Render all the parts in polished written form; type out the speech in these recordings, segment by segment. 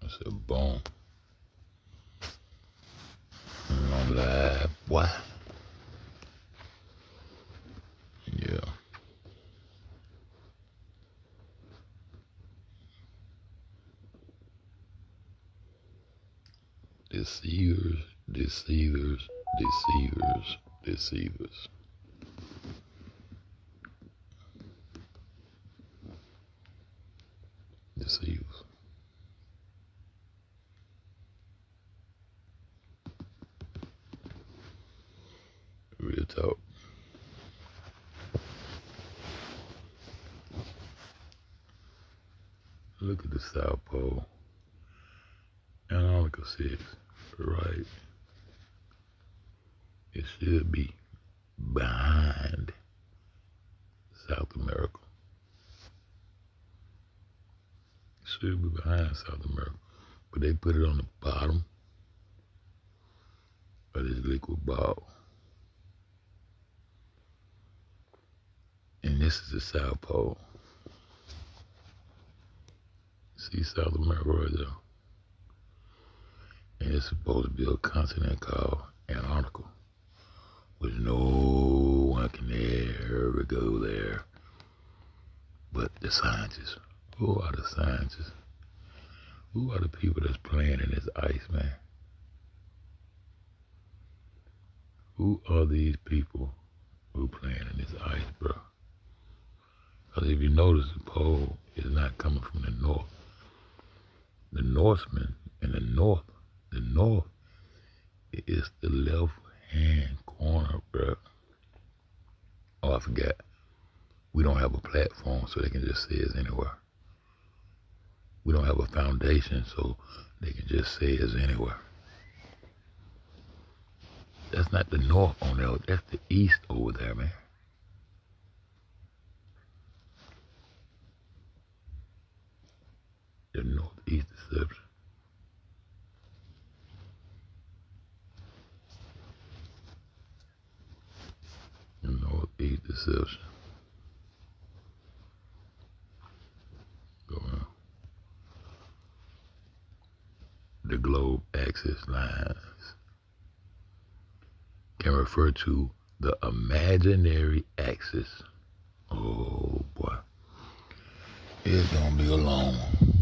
I said, boom. And I'm like, what? Yeah. Deceivers, deceivers, deceivers, deceivers. Deceivers. Real talk. Look at the South Pole. Antarctica 6, right? It should be behind South America. It should be behind South America. But they put it on the bottom of this liquid ball. And this is the South Pole. See South America right there? And it's supposed to be a continent called Antarctica, which no one can ever go there but the scientists. Who are the scientists? Who are the people that's playing in this ice, man? Who are these people who playing in this ice, bro? Because if you notice, the pole is not coming from the north. The Norsemen in the north is the left-hand corner, bro. Oh, I forgot. We don't have a platform, so they can just say it's anywhere. We don't have a foundation, so they can just say it's anywhere. That's not the north on there. That's the east over there, man. The northeast deception. The northeast deception. Go on. The globe axis lines can refer to the imaginary axis. Oh boy, it's gonna be a long one.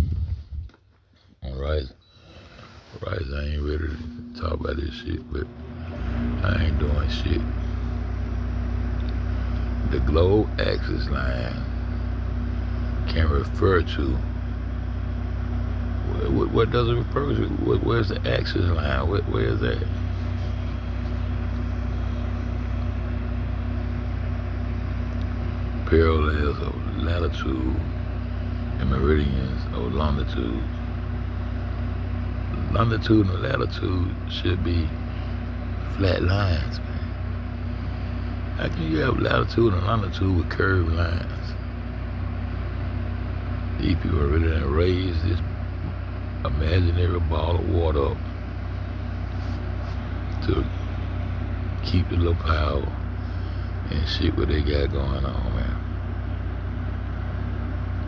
All right, I ain't ready to talk about this shit, but I ain't doing shit. The globe axis line can refer to, what does it refer to? Where's the axis line? Where is that? Parallels of latitude and meridians of longitude. Longitude and latitude should be flat lines, man. How can you have latitude and longitude with curved lines? These people are really gonna raise this imaginary ball of water up to keep the little power and shit what they got going on, man.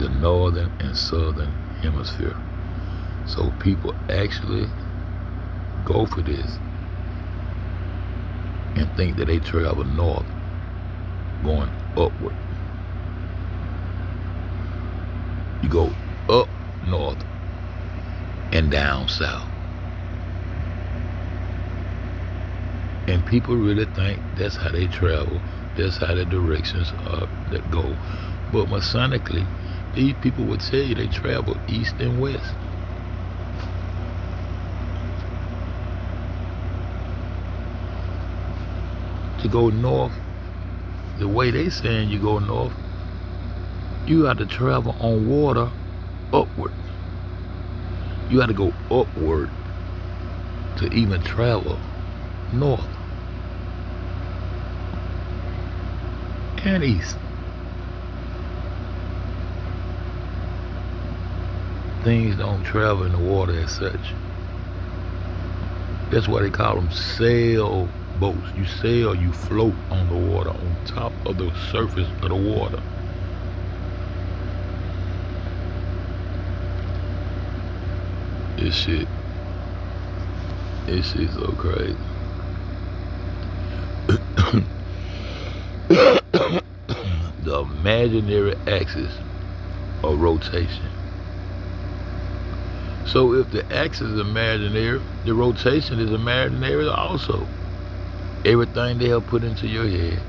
The northern and southern hemisphere. So people actually go for this and think that they travel north, going upward. You go up north and down south. And people really think that's how they travel, that's how the directions are that go. But Masonically, these people would tell you they travel east and west. To go north, the way they saying you go north, you have to travel on water upward. You have to go upward to even travel north and east. Things don't travel in the water as such. That's why they call them sail boats. You sail, you float on the water, on top of the surface of the water. This shit so crazy. The imaginary axis of rotation. So if the axis is imaginary, the rotation is imaginary also. Everything they have put into your head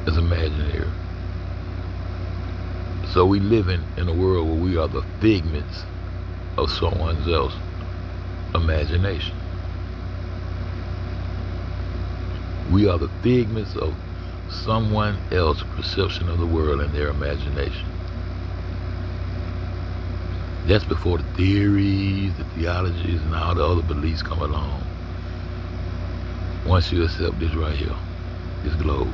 is imaginary. So we living in a world where we are the figments of someone else's imagination. We are the figments of someone else's perception of the world and their imagination. That's before the theories, the theologies, and all the other beliefs come along. Once you accept this right here, this globe,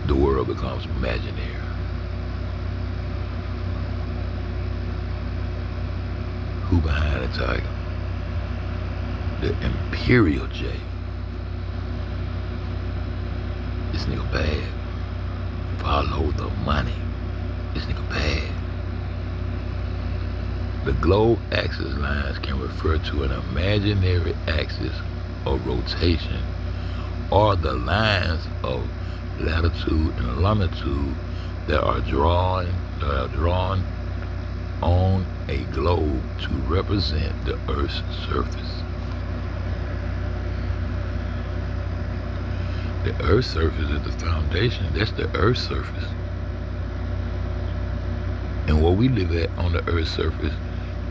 the world becomes imaginary. Who behind the tiger? The Imperial J. This nigga bad. Follow the money. This nigga bad. The globe axis lines can refer to an imaginary axis of rotation or the lines of latitude and longitude that are drawn on a globe to represent the Earth's surface. The Earth's surface is the foundation. That's the Earth's surface. And what we live at on the Earth's surface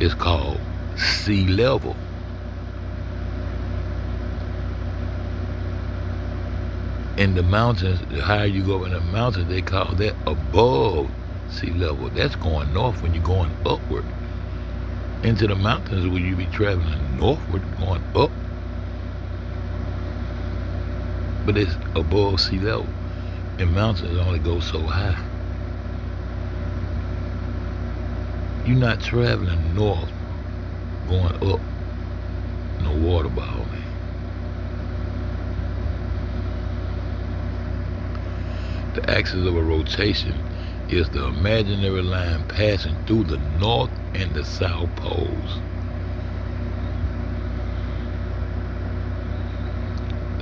is called sea level. In the mountains, the higher you go up in the mountains, they call that above sea level. That's going north when you're going upward. Into the mountains where you be traveling northward, going up. But it's above sea level. And mountains only go so high. You're not traveling north, going up in a water ball, man. The axis of a rotation is the imaginary line passing through the north and the south poles.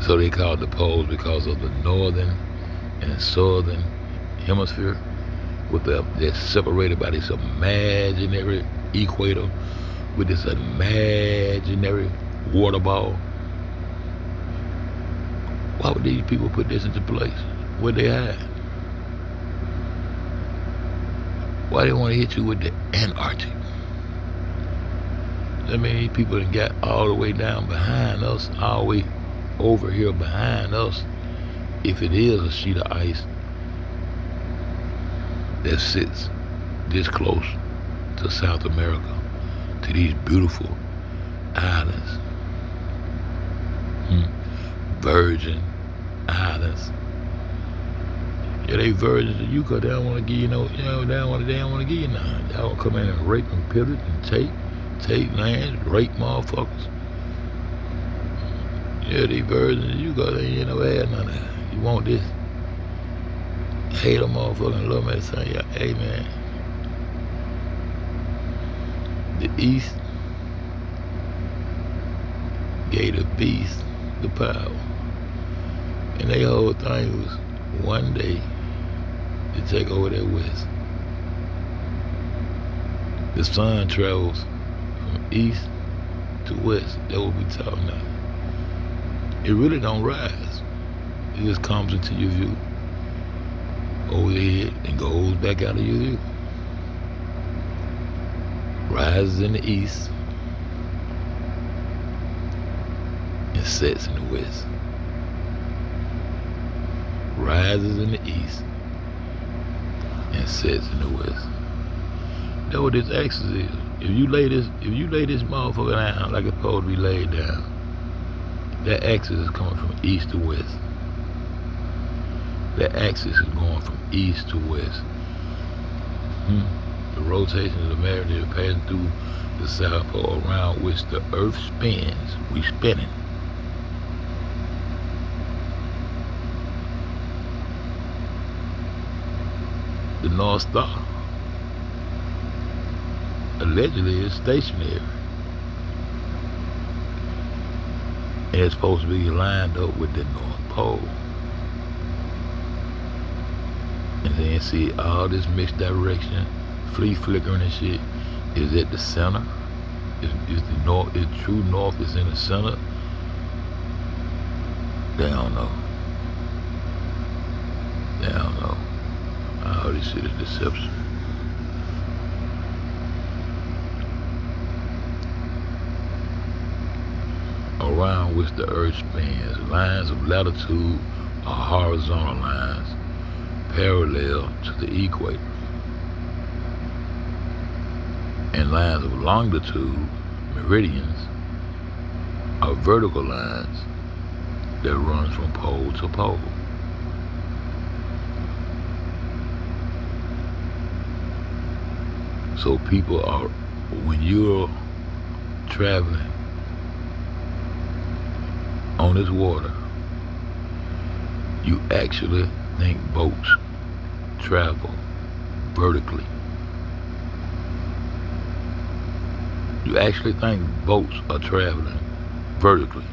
So they call it the poles because of the northern and southern hemisphere. They're separated by this imaginary equator with this imaginary water ball. Why would these people put this into place? Where they at? Why they want to hit you with the Antarctic? I mean, these people that got all the way down behind us, all the way over here behind us, if it is a sheet of ice that sits this close to South America, to these beautiful islands, Virgin Islands. Yeah, they virgins to you because they don't want to give you no, they don't want to give you none. They don't come in and rape and pillage and take lands, rape motherfuckers. Yeah, they virgins to you because they ain't never had none of that. You want this? Hate a motherfucker and love me at the same time. Hey, man. The East gave the beast the power. And their whole thing was one day to take over that West. The sun travels from east to west. That's what we talking about. It really don't rise. It just comes into your view over your head and goes back out of your view. Rises in the east and sets in the west. Rises in the east and sets in the west. That's what this axis is. If you lay this motherfucker down like it's supposed to be laid down, that axis is coming from east to west. That axis is going from east to west. The rotation of the magnetic passing through the South Pole around which the Earth spins. We spinning. The North Star. allegedly is stationary. And it's supposed to be lined up with the North Pole. And then see all this mixed direction, flea flickering and shit, is at the center. Is the north, is true north is in the center? They don't know. They don't know. All this shit is deception. Around which the earth spins, lines of latitude are horizontal lines parallel to the equator, and lines of longitude, meridians, are vertical lines that runs from pole to pole. So people are, when you're traveling on this water, you actually think boats travel vertically. You actually think boats are traveling vertically.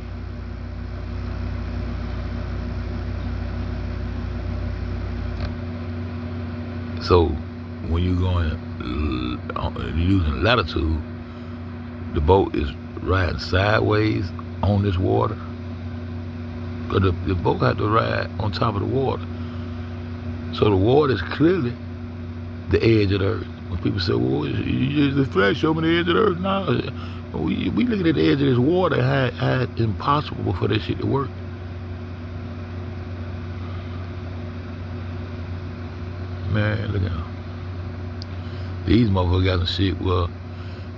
So when you're going using latitude, the boat is riding sideways on this water. Because the boat had to ride on top of the water. So the water is clearly the edge of the earth. When people say, well, you just flash, show me the edge of the earth. No, we look at the edge of this water and how it's impossible for this shit to work. Man, look out. These motherfuckers got some shit, well,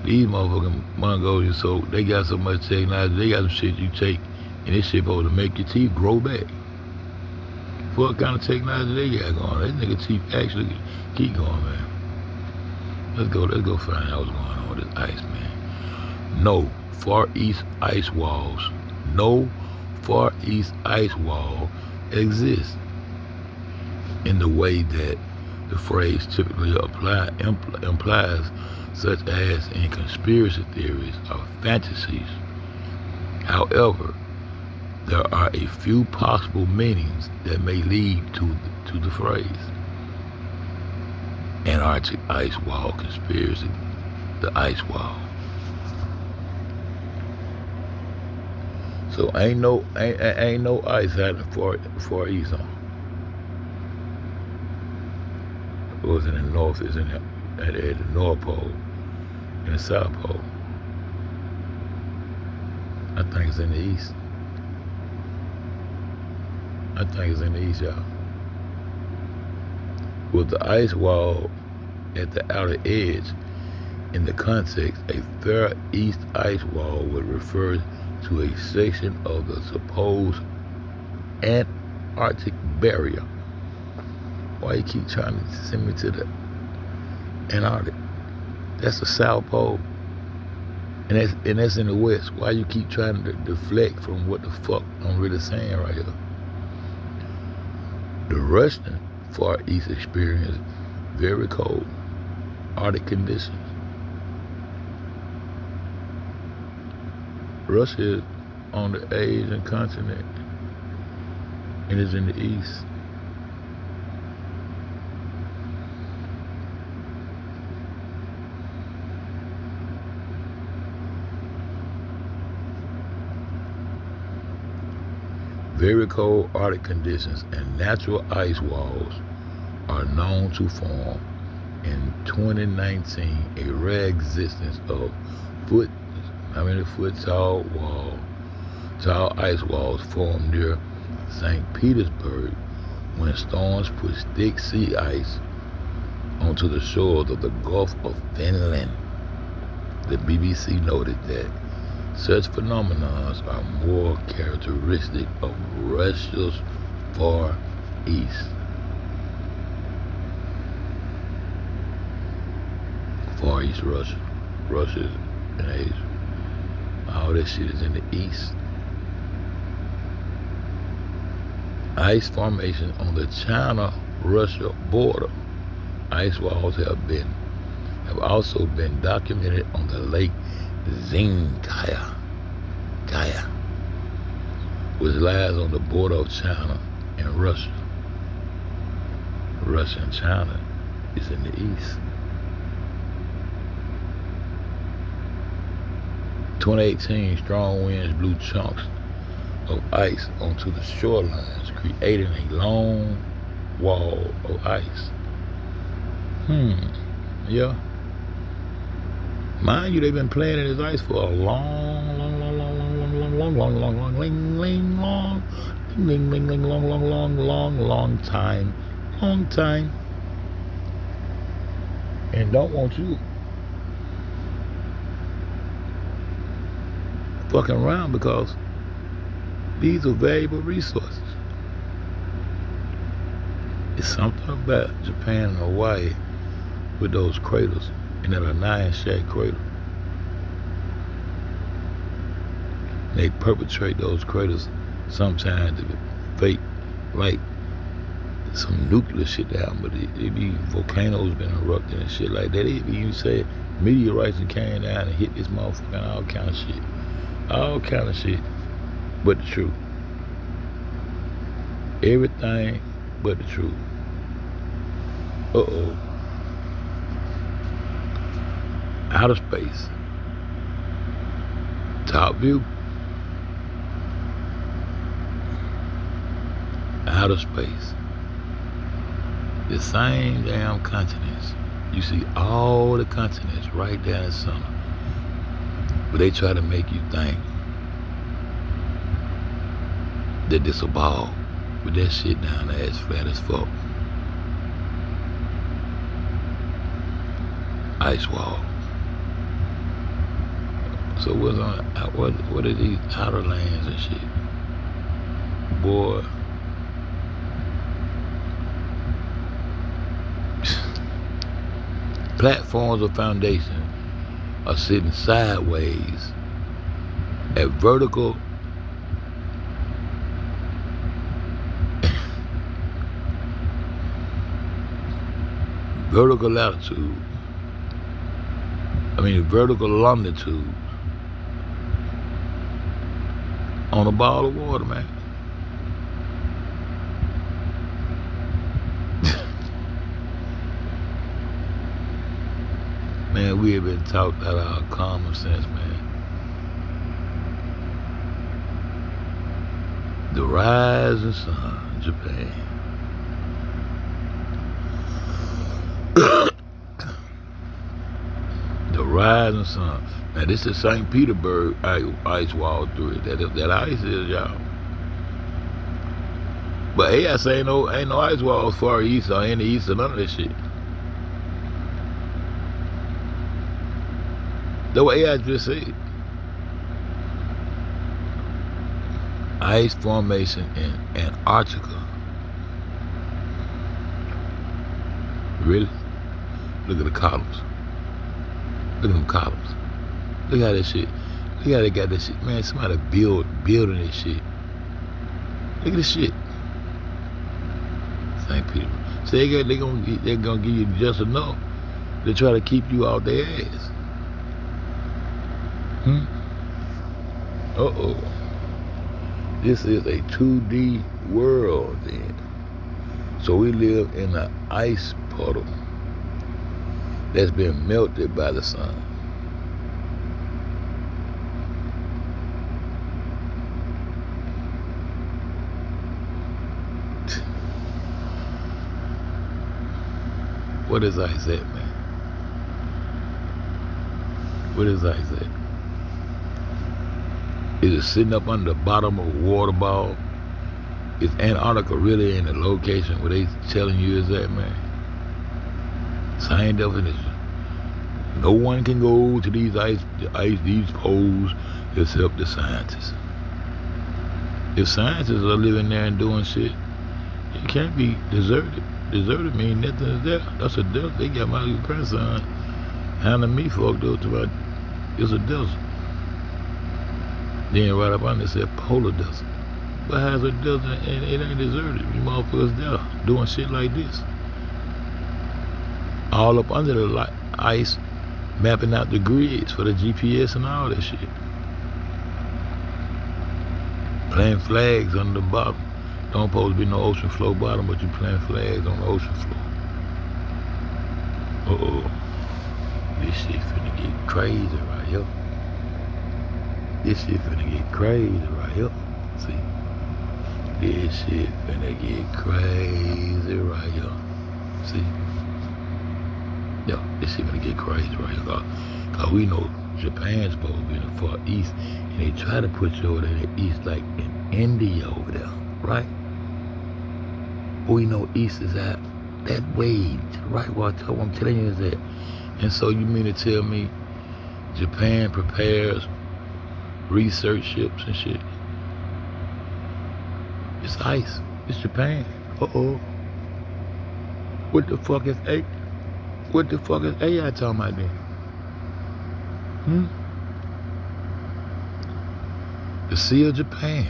these motherfucking Mongolians, so they got so much technology, they got some shit you take, and this shit supposed to make your teeth grow back. What kind of technology they got going? That nigga teeth actually keep going, man. Let's go find out what's going on with this ice, man. No Far East ice walls. No Far East ice wall exists in the way that the phrase typically implies, such as in conspiracy theories or fantasies. However, there are a few possible meanings that may lead to the phrase. Antarctic ice wall conspiracy, the ice wall. So ain't no ice out in the far east, huh? It was in the north, it's in at the North Pole, and the South Pole. I think it's in the east. I think it's in the east, y'all. With the ice wall at the outer edge, in the context, a far east ice wall would refer to a section of the supposed Antarctic barrier. Why you keep trying to send me to the Antarctic? That's the South Pole. And that's in the west. Why you keep trying to deflect from what the fuck I'm really saying right here? The Russian Far East experienced very cold Arctic conditions. Russia is on the Asian continent and is in the east. Very cold Arctic conditions and natural ice walls are known to form. In 2019, a rare existence of foot tall ice walls formed near St. Petersburg when storms pushed thick sea ice onto the shores of the Gulf of Finland. The BBC noted that such phenomena are more characteristic of Russia's Far East. Far East Russia. Russia and Asia. All that shit is in the east. Ice formation on the China-Russia border. Ice walls have have also been documented on the Lake Zingaya, which lies on the border of China and Russia. Russia and China is in the east. 2018, strong winds blew chunks of ice onto the shorelines, creating a long wall of ice. Yeah. Mind you, they've been playing in this ice for a long time. And don't want you fucking around, because these are valuable resources. It's something about Japan and Hawaii with those craters, and that are 9-shack crater. They perpetrate those craters sometimes to fake like some nuclear shit down, but it be volcanoes been erupting and shit like that. It be, you say, meteorites and came down and hit this motherfucker and all kind of shit. All kind of shit, but the truth. Everything but the truth. Uh-oh. Outer space. Top view. Outer space. The same damn continents. You see all the continents right down the center. But they try to make you think that this a ball. But that shit down there is flat as fuck. Ice wall. So what are these outer lands and shit? Boy. Platforms of foundation are sitting sideways at vertical latitude. Vertical longitude on a ball of water, man. Man, we have been taught out of our common sense, man. The rising sun, Japan. The rising sun. Now, this is St. Petersburg ice wall through it. That ice is, y'all. But hey, I say ain't no ice walls far east or in the east or none of this shit. The way I just said. Ice formation in Antarctica. Really? Look at the columns. Look at them columns. Look how that shit. Look how they got that shit. Man, somebody building this shit. Look at this shit. St. Peter. So they're gonna give you just enough to try to keep you out their ass. Uh-oh. This is a 2D world then. So we live in an ice puddle that's been melted by the sun. What is ice at, man? What is ice at? Is it sitting up under the bottom of a water ball? Is Antarctica really in the location where they telling you is at, man? Same definition. No one can go to these these poles except the scientists. If scientists are living there and doing shit, it can't be deserted. Deserted means nothing is there. That's a desert. They got my grandson handing me fucked up to it's a desert. Then right up under it said polar desert. But how's a desert and it ain't deserted? You motherfuckers there doing shit like this. All up under the ice mapping out the grids for the GPS and all that shit. Playing flags under the bottom. Don't supposed to be no ocean floor bottom, but you playing flags on the ocean floor. This shit finna get crazy right here. This shit finna get crazy right here. See? This shit finna get crazy right here. See? Yeah, this shit finna get crazy right here. Cause we know Japan's supposed to be in the Far East, and they try to put you over there in the East, like in India over there, right? But we know East is out that way to the right. What I'm telling you is that. And so you mean to tell me Japan prepares research ships and shit? It's ice. It's Japan. What the fuck is AI? What the fuck is AI talking about then? The Sea of Japan,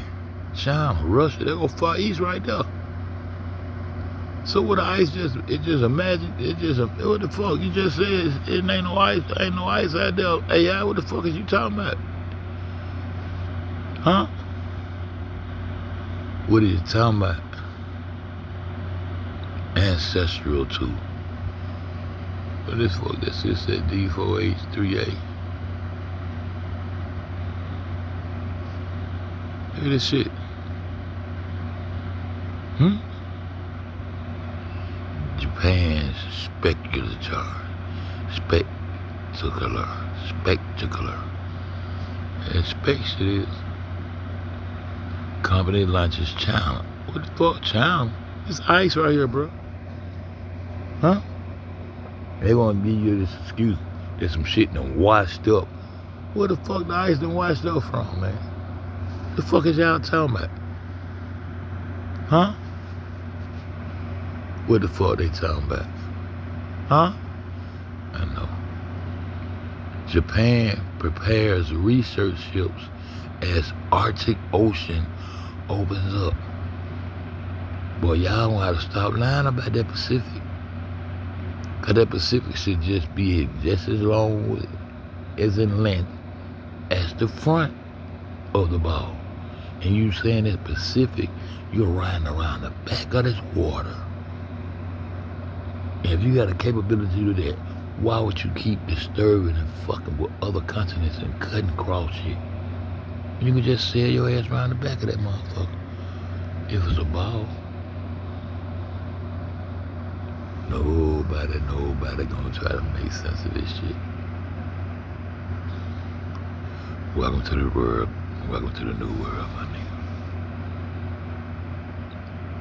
China, Russia, they go Far East right there. So what the ice what the fuck? You just said it ain't no ice out there. AI, what the fuck is you talking about? Huh? What are you talking about? Ancestral too. But this fuck, this just said D4H3A. Look at this shit. Japan's spectacular. And space it is. Company launches China. What the fuck, China? It's ice right here, bro. Huh? They want to give you this excuse that some shit done washed up. Where the fuck the ice done washed up from, man? The fuck is y'all talking about? Huh? What the fuck they talking about? Huh? I know. Japan prepares research ships as Arctic Ocean opens up. Boy, y'all don't have to stop lying about that Pacific. Cause that Pacific should just be just as long as in length as the front of the ball. And you saying it's Pacific, you're riding around the back of this water. And if you got a capability to do that, why would you keep disturbing and fucking with other continents and cutting across shit? You can just sail your ass around the back of that motherfucker. If it's a ball. Nobody gonna try to make sense of this shit. Welcome to the world. Welcome to the new world, my nigga.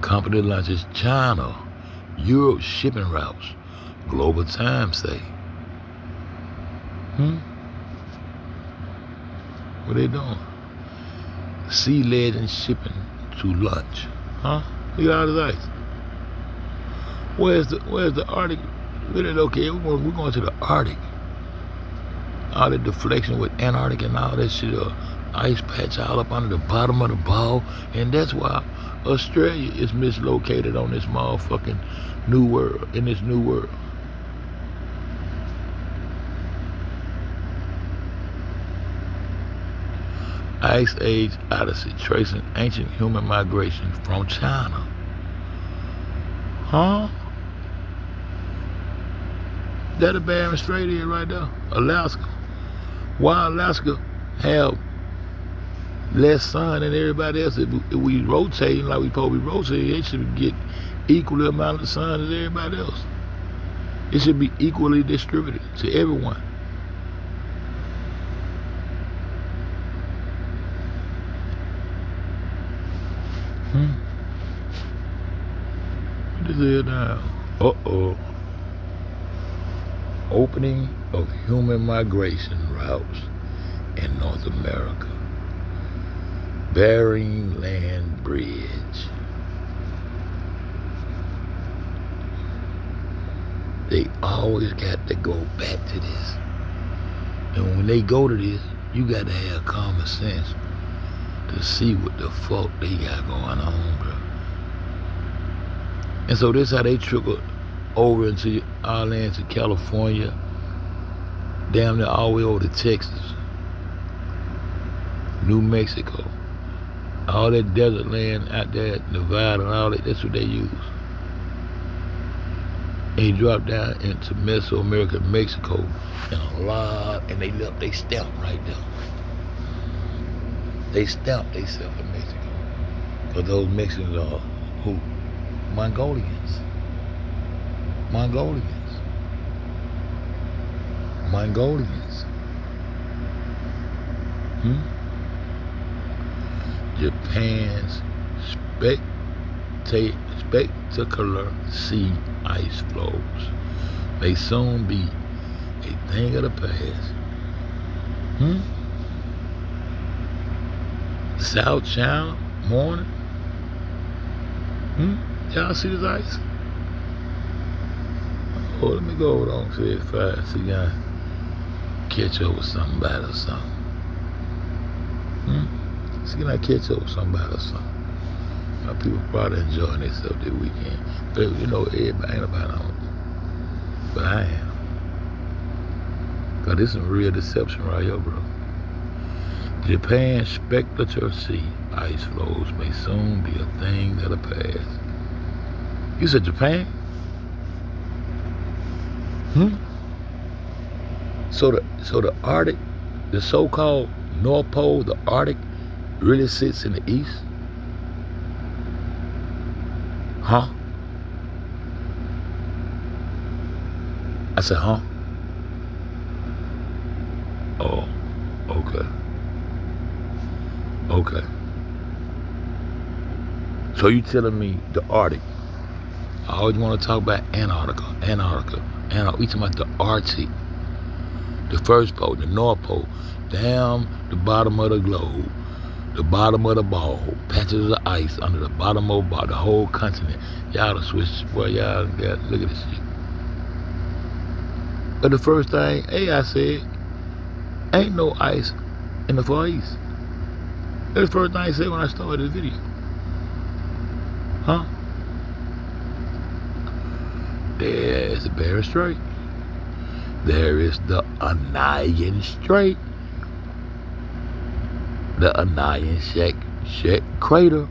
Company launches China, Europe shipping routes. Global Times say. What they doing? Sea legend shipping to lunch. Huh? Look at all this ice. Where's the Arctic? Really, okay, we're going to the Arctic. All the deflection with Antarctic and all that shit, ice patch all up under the bottom of the ball, and that's why Australia is mislocated on this motherfucking new world, in this new world. Ice Age Odyssey, tracing ancient human migration from China. Huh? That a Bering Strait is right there, Alaska. Why Alaska have less sun than everybody else? If we rotating like we supposed to be rotating, it should get equal amount of sun as everybody else. It should be equally distributed to everyone. What is it now? Opening of human migration routes in North America. Bering Land Bridge. They always got to go back to this. And when they go to this, you got to have common sense to see what the fuck they got going on, bro. And so this how they trickled over into our land to California damn near all the way over to Texas, New Mexico, all that desert land out there, Nevada and all that, that's what they use. And he dropped down into Mesoamerica, Mexico, and a lot, and they left they stamp right there. They stamped themselves in Mexico. Because those Mexicans are who? Mongolians. Mongolians. Mongolians. Japan's spectacular sea ice flows may soon be a thing of the past. South China morning. Y'all see this ice? Oh, let me go over there on 55. See y'all catch up with somebody or something. See, can I catch up with somebody or something? My people probably enjoying themselves this weekend. But you know, everybody ain't about on it. But I am. Cause this is some real deception right here, bro. Japan's spectacular sea ice flows may soon be a thing of the past. You said Japan? So the Arctic, the so-called North Pole, the Arctic, really sits in the east? Huh? I said, huh? Oh, okay. Okay. So you telling me the Arctic? I always want to talk about Antarctica. We talking about the Arctic, the first pole, the North Pole, down the bottom of the globe, the bottom of the ball, patches of ice under the bottom of the whole continent. Y'all done switched, boy, y'all got, look at this shit. But the first thing, I said, ain't no ice in the Far East. That's the first thing I said when I started this video. Huh? There's the Bering Strait. There is the Anian Strait. The Anian Shek Crater.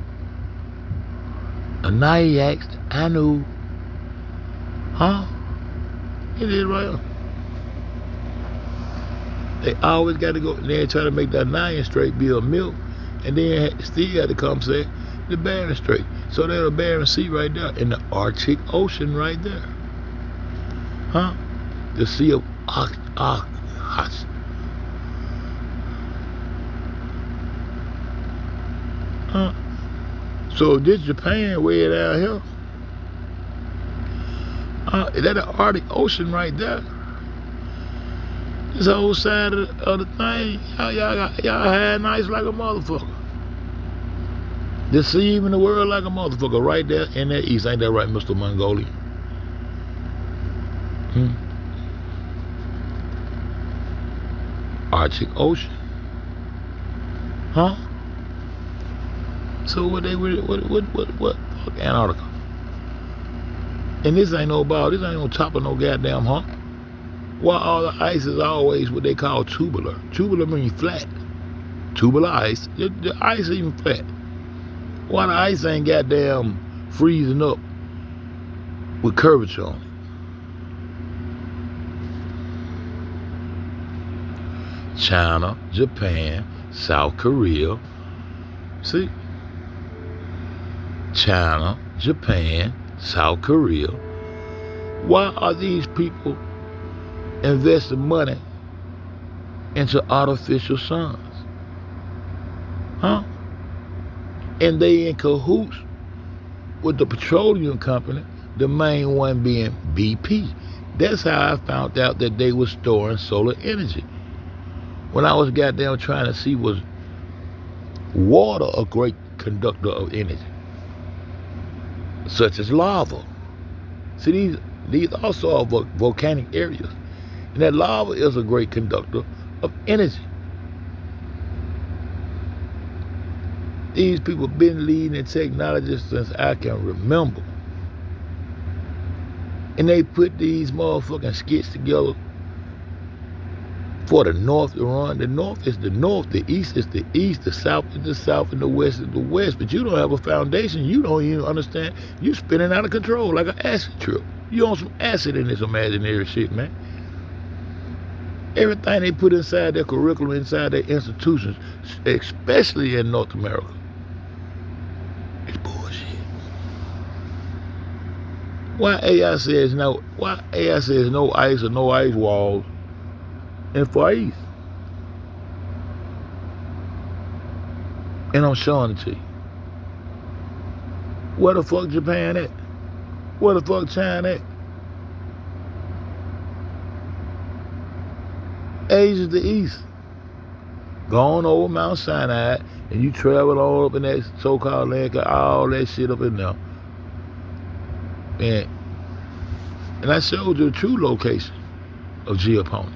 Aniax Anu. Huh? It is right here. They always got to go there and try to make the Anian Strait be a milk, and then still got to come say the Bering Strait. So there's the Bering Sea right there, and the Arctic Ocean right there. Huh? The Sea of Okhotsk. Huh? So this Japan way down here. Is that the Arctic Ocean right there? This whole side of the thing, y'all had nice like a motherfucker. Deceiving the world like a motherfucker right there in that east. Ain't that right, Mr. Mongolian? Arctic Ocean. Huh? So what fuck Antarctica? And this ain't no ball, this ain't no top of no goddamn hump. Why all the ice is always what they call tubular. Tubular means flat. Tubular ice, the ice is even flat. Why the ice ain't goddamn freezing up with curvature on it? China, Japan, South Korea. See? China, Japan, South Korea. Why are these people investing money into artificial suns? Huh? And they in cahoots with the petroleum company, the main one being BP. That's how I found out that they were storing solar energy. When I was goddamn trying to see was water a great conductor of energy, such as lava. See, these also are volcanic areas. And that lava is a great conductor of energy. These people been leading in technology since I can remember. And they put these motherfucking skits together For the North to run, the North is the North, the East is the East, the South is the South, and the West is the West. But you don't have a foundation. You don't even understand. You spinning out of control like an acid trip. You on some acid in this imaginary shit, man. Everything they put inside their curriculum, inside their institutions, especially in North America, it's bullshit. Why AI says no ice or no ice walls in Far East? And I'm showing it to you. Where the fuck Japan at? Where the fuck China at? Asia's the East. Going over Mount Sinai, and you travel all up in that so-called land, all that shit up in there. And I showed you the true location of Geopony.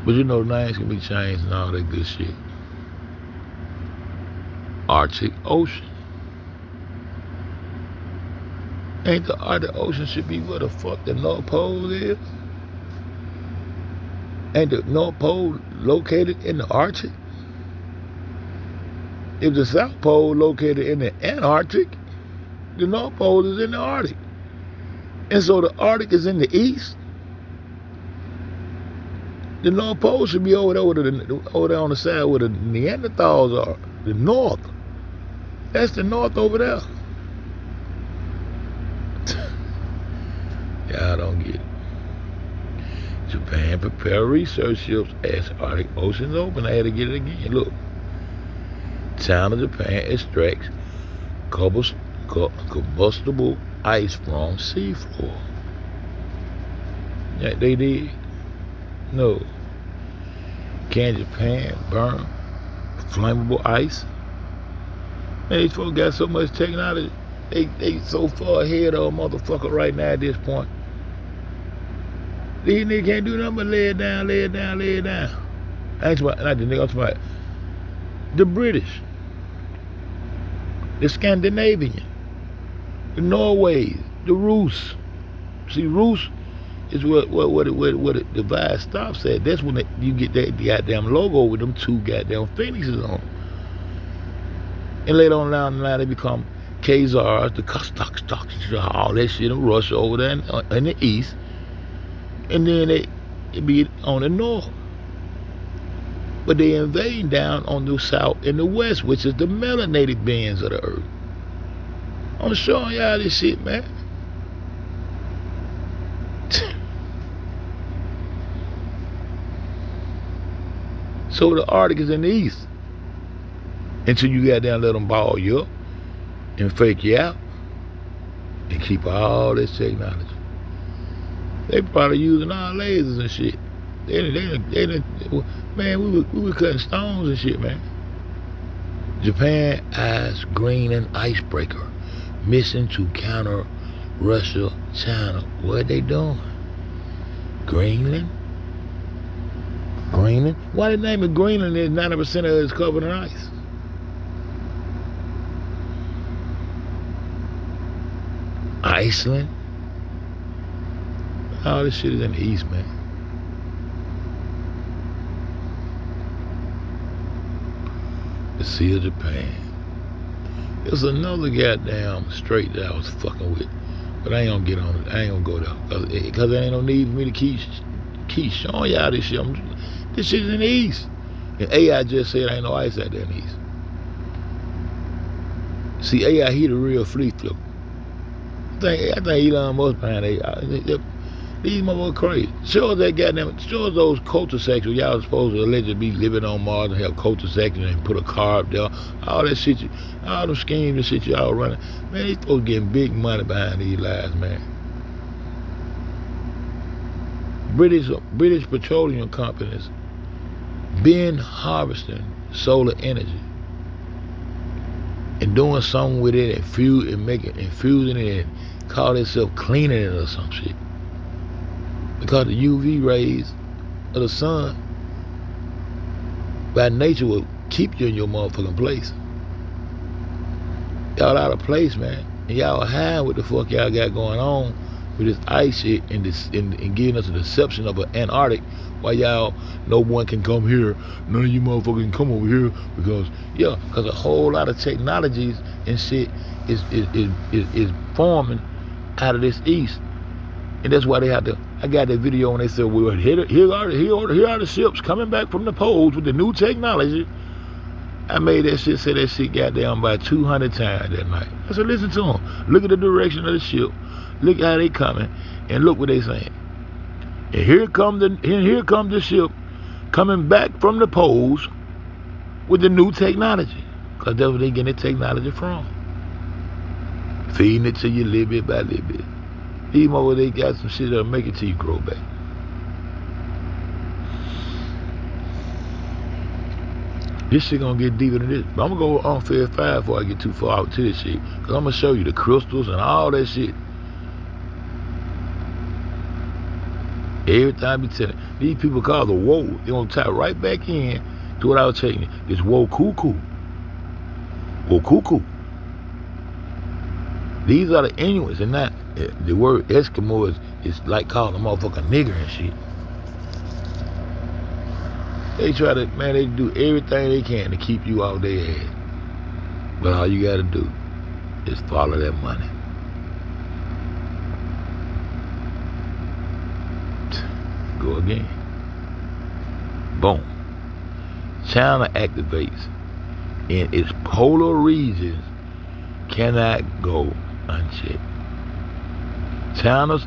But you know, names can be changed and all that good shit. Arctic Ocean. Ain't the Arctic Ocean should be where the fuck the North Pole is? Ain't the North Pole located in the Arctic? If the South Pole located in the Antarctic, the North Pole is in the Arctic. And so the Arctic is in the east. The North Pole should be over there on the side where the Neanderthals are. The North. That's the North over there. Y'all don't get it. Japan prepare research ships as Arctic Ocean's open. I had to get it again. Look. China, Japan extracts combustible ice from seafloor. Yeah, they did. No. Can Japan burn flammable ice? Man, these folks got so much technology. They so far ahead of a motherfucker right now at this point. These niggas can't do nothing but lay it down, lay it down, lay it down. Not the nigga, I'm talking about the British, the Scandinavian, the Norways, the Rus. See, Rus is what the divide stops at. That's when you get that goddamn logo with them two goddamn phoenixes on them. And later on down the line, they become Khazars, the Kazakhs, all that shit in Russia over there in the east. And then they be on the north. But they invade down on the south and the west, which is the melanated bands of the earth. I'm showing y'all this shit, man. So the Arctic is in the east. Until you got down, let them ball you up and fake you out and keep all this technology. They probably using our lasers and shit. Man, we were cutting stones and shit, man. Japan eyes Greenland icebreaker, mission to counter Russia, China. What they doing? Greenland? Greenland? Why the name of Greenland is 90% of it is covered in ice? Iceland? All this shit is in the east, man. The Sea of Japan. There's another goddamn strait that I was fucking with, but I ain't gonna get on it. I ain't gonna go there because there ain't no need for me to keep showing y'all this shit. This shit is in the east, and AI just said ain't no ice out there in the east. See, AI, he the real fleet flipper. I think Elon Musk behind AI. These motherfuckers crazy. Show us those culture sects where y'all supposed to allegedly be living on Mars and have culture sects and put a car up there. All that shit, all them schemes and shit y'all running. Man, these folks getting big money behind these lies, man. British petroleum companies been harvesting solar energy and doing something with it and infusing it and call itself cleaning it or some shit. Because the UV rays of the sun by nature will keep you in your motherfucking place. Y'all out of place, man. And y'all hide what the fuck y'all got going on with this ice shit and giving us a deception of an Antarctic, why y'all, no one can come here, none of you motherfuckers can come over here, because a whole lot of technologies and shit is forming out of this east. And that's why they have to, I got that video and they said, well, here are the ships coming back from the poles with the new technology. I made that shit say that shit goddamn by 200 times that night. I said, listen to them. Look at the direction of the ship. Look how they coming, and look what they saying. And here comes the ship coming back from the poles with the new technology, because that's where they getting the technology from. Feeding it to you little bit by little bit. Even over they got some shit that'll make it till you grow back. This shit gonna get deeper than this. But I'm gonna go on Fed 5 before I get too far out to this shit. Cause I'm gonna show you the crystals and all that shit. Every time you tell it, these people call the woe. They gonna tie right back in to what I was telling you. It's woe cuckoo. Woe cuckoo. These are the Inuits, and not the word Eskimo is like calling a motherfucker nigger and shit. They try to, man, they do everything they can to keep you out their ass. But all you gotta do is follow that money. Go again. Boom. China activates in its polar regions cannot go unchecked. China's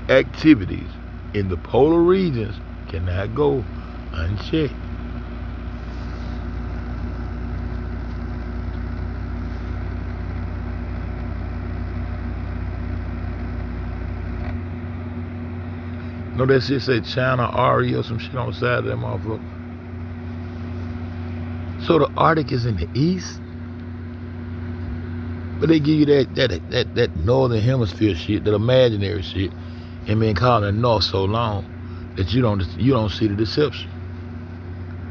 activities in the polar regions cannot go unchecked. Know that shit say China RE or some shit on the side of that motherfucker? So the Arctic is in the east? But they give you that northern hemisphere shit, that imaginary shit, and been calling it north so long that you don't see the deception.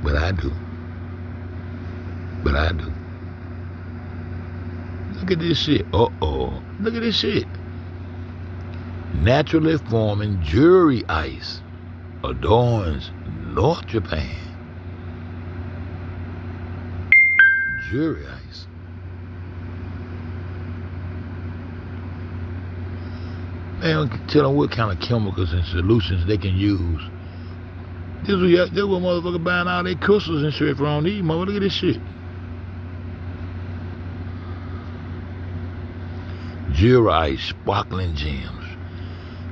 But I do. Look at this shit. Look at this shit. Naturally forming jewelry ice adorns North Japan. Jewelry ice. Man, tell them what kind of chemicals and solutions they can use. This was motherfucker buying all their crystals and shit from these motherfuckers. Look at this shit. Jewelry ice, sparkling gems.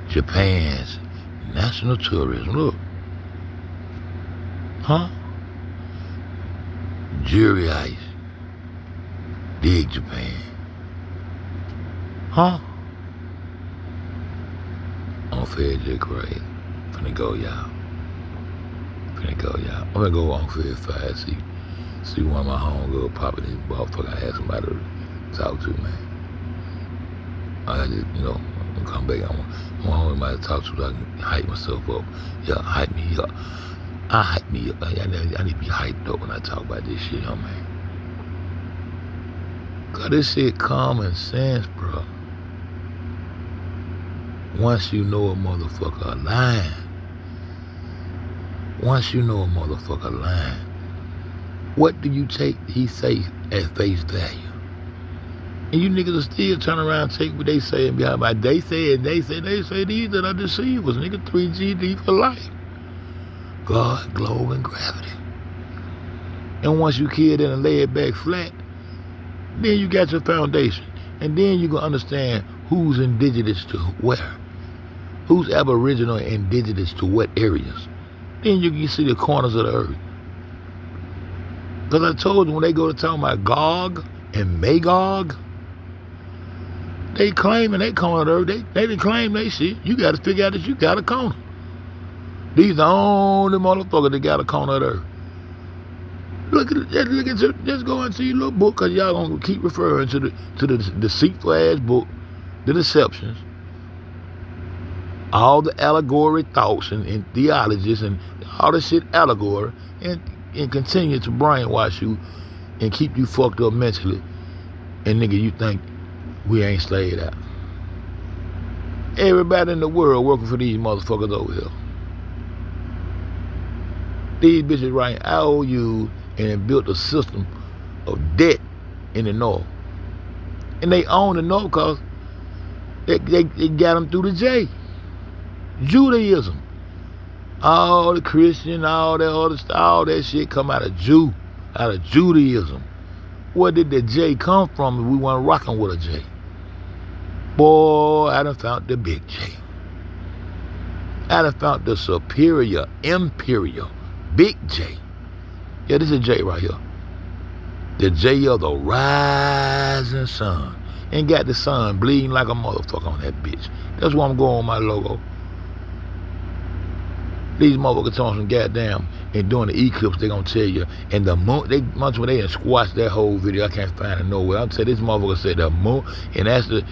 Japan's national tourism. Look. Huh? Jewelry ice. Dig Japan. Huh? On FEDZBACK crazy. Finna go, y'all. I'm gonna go on Fed 5, see one of my homegirls popping this motherfucker. I had somebody to talk to, man. I just, I'm gonna come back. I want somebody to talk to so I can hype myself up. Yeah, hype me up. I hype me up. I need to be hyped up when I talk about this shit, man. Cause this shit common sense, bro. Once you know a motherfucker lying. What do you take he say at face value? And you niggas are still turning around and take what they say and behind my they say these that are deceivers, nigga. 3GD for life. God, globe, and gravity. And once you kill it and lay it back flat, then you got your foundation. And then you gonna understand who's indigenous to where. Who's aboriginal and indigenous to what areas. Then you can see the corners of the earth. Because I told you, when they go to talk about Gog and Magog, they claiming they corner of the earth. They didn't claim they shit. You got to figure out that you got a corner. These are the only motherfuckers that got a corner of the earth. Just go into your little book, because y'all going to keep referring to the deceitful ass book, The Deceptions. All the allegory thoughts and theologies and all this shit allegory, and continue to brainwash you and keep you fucked up mentally. And nigga, you think we ain't slayed out. Everybody in the world working for these motherfuckers over here. These bitches writing IOUs and built a system of debt in the North. And they own the North because they got them through the J. Judaism. All the Christian, all that other stuff, all that shit come out of Judaism. Where did the J come from if we weren't rocking with a J? Boy, I done found the big J. I done found the superior, imperial, big J. Yeah, this is a J right here. The J of the rising sun. And got the sun bleeding like a motherfucker on that bitch. That's why I'm going on my logo. These motherfuckers talking some goddamn and doing the eclipse, they gonna tell you. And the moon, they done squashed that whole video. I can't find it nowhere. I'll tell this motherfucker said the moon, and that's the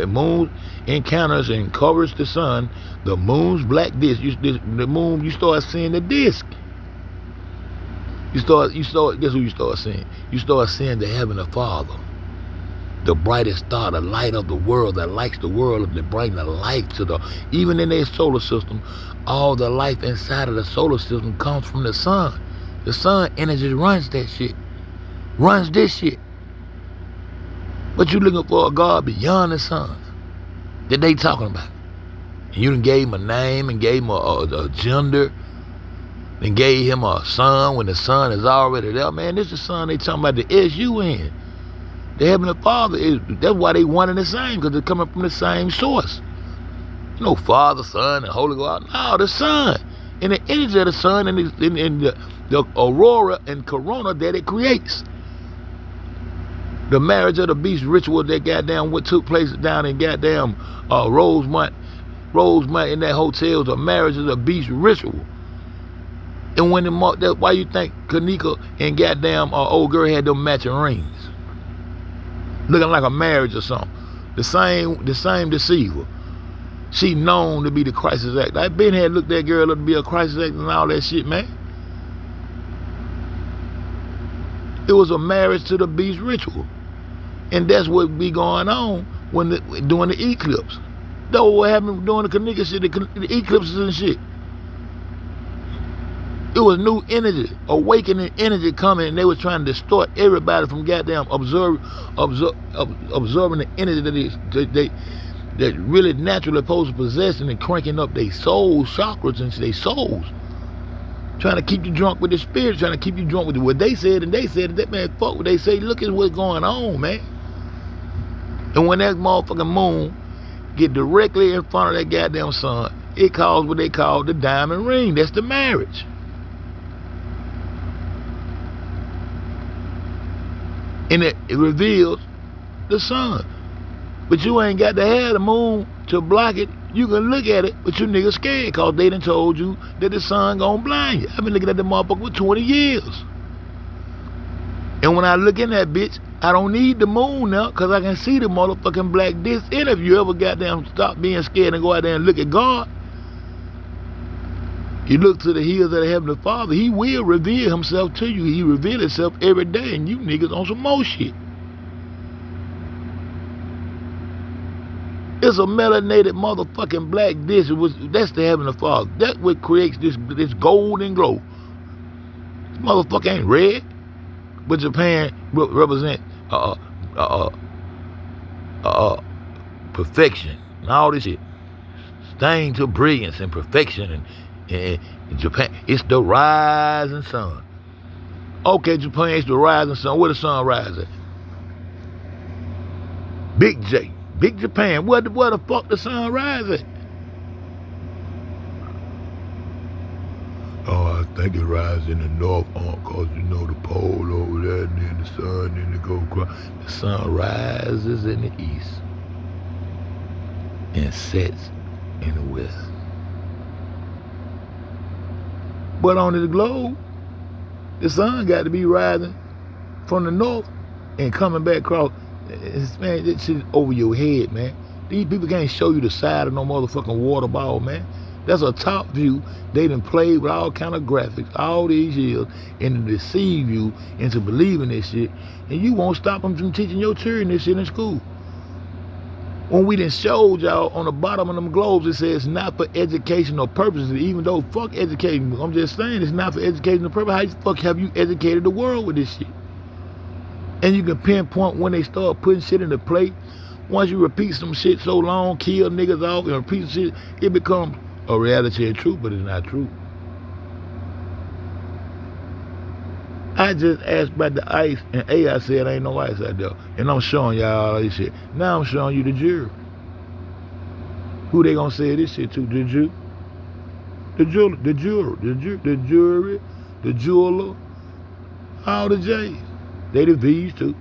moon encounters and covers the sun. The moon's black disc. The moon, you start seeing the disc. You start. Guess who you start seeing? You start seeing the Heavenly Father, the brightest star, the light of the world that lights the world, that brings the life to the. Even in their solar system, all the life inside of the solar system comes from the sun. The sun energy runs that shit, runs this shit. But you looking for a God beyond the sun that they talking about. And you done gave him a name and gave him a gender. Then gave him a son when the son is already there. Man, this is the son they talking about, the S-U-N. The Heavenly Father, that's why they one and the same, because they're coming from the same source. You know, Father, Son, and Holy Ghost. No, the Son. And the energy of the Sun and the aurora and corona that it creates. The marriage of the beast ritual that goddamn what took place down in goddamn Rosemont in that hotel, the marriage of the beast ritual. And when why you think Kanika and goddamn old girl had them matching rings? Looking like a marriage or something. The same deceiver. She known to be the crisis actor. I been had looked that girl up to be a crisis actor and all that shit, man. It was a marriage to the beast ritual. And that's what be going on during the eclipse. That's what happened during the Kanika shit, the eclipses and shit. It was new energy, awakening energy coming, and they were trying to distort everybody from goddamn observing the energy that really naturally supposed to possess and cranking up their soul chakras and their souls. Trying to keep you drunk with the spirit, trying to keep you drunk with what they said, and they said that, man, fuck what they say. Look at what's going on, man. And when that motherfucking moon get directly in front of that goddamn sun, it caused what they call the diamond ring. That's the marriage. And it reveals the sun. But you ain't got to have the moon to block it. You can look at it, but you niggas scared because they done told you that the sun gonna blind you. I've been looking at the motherfucker for 20 years. And when I look in that bitch, I don't need the moon now because I can see the motherfucking black disc. And if you ever goddamn stop being scared and go out there and look at God, you look to the hills of the Heavenly Father, he will reveal himself to you. He reveals himself every day, and you niggas on some more shit. It's a melanated motherfucking black disc. That's the Heavenly Father. That's what creates this golden glow. This motherfucker ain't red, but Japan represent perfection and all this shit. Stained to brilliance and perfection and in Japan, it's the rising sun. Okay, Japan, it's the rising sun. Where the sun rises at? Big J, Big Japan. Where the fuck the sun rises at? Oh, I think it rises in the north, cause you know the pole over there, and then the sun, then it go across. The sun rises in the east and sets in the west. But on the globe, the sun got to be rising from the north and coming back across. Man, that shit over your head, man. These people can't show you the side of no motherfucking water ball, man. That's a top view. They done played with all kind of graphics all these years and to deceive you into believing this shit. And you won't stop them from teaching your children this shit in school. When we done showed y'all on the bottom of them globes, it says not for educational purposes. Even though fuck educating, I'm just saying it's not for educational purposes. How the fuck have you educated the world with this shit? And you can pinpoint when they start putting shit into play. Once you repeat some shit so long, kill niggas off and repeat shit, it becomes a reality and truth, but it's not true. I just asked about the ice, and AI said ain't no ice out there. And I'm showing y'all all this shit. Now I'm showing you the jury. Who they gonna say this shit to? The jury, the jeweler, all the J's. They the V's too.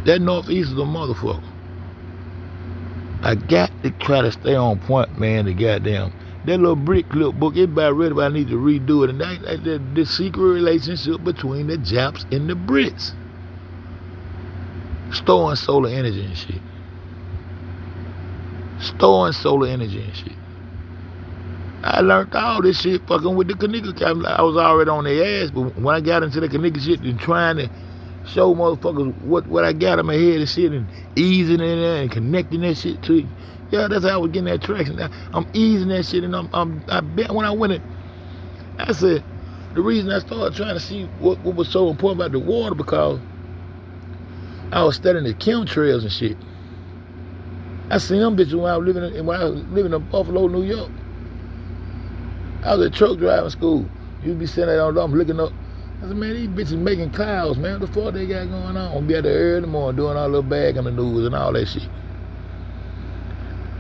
That Northeast is a motherfucker. I got to try to stay on point, man, the goddamn. That little brick clip book, it's about ready, but I need to redo it. And the secret relationship between the Japs and the Brits. Storing solar energy and shit. Storing solar energy and shit. I learned all this shit fucking with the Kanika. I was already on their ass, but when I got into the Kanika shit and trying to show motherfuckers what I got in my head and shit and easing in there and connecting that shit to it. Yeah, that's how I was getting that traction. I'm easing that shit, and I bet when I went in, I said, the reason I started trying to see what was so important about the water, because I was studying the chemtrails and shit. I seen them bitches when I was living in Buffalo, New York. I was at truck driving school. You'd be sitting there on the looking up. I said, man, these bitches making clouds, man. What the fuck they got going on? Be out there early in the morning doing all little bag maneuvers and all that shit.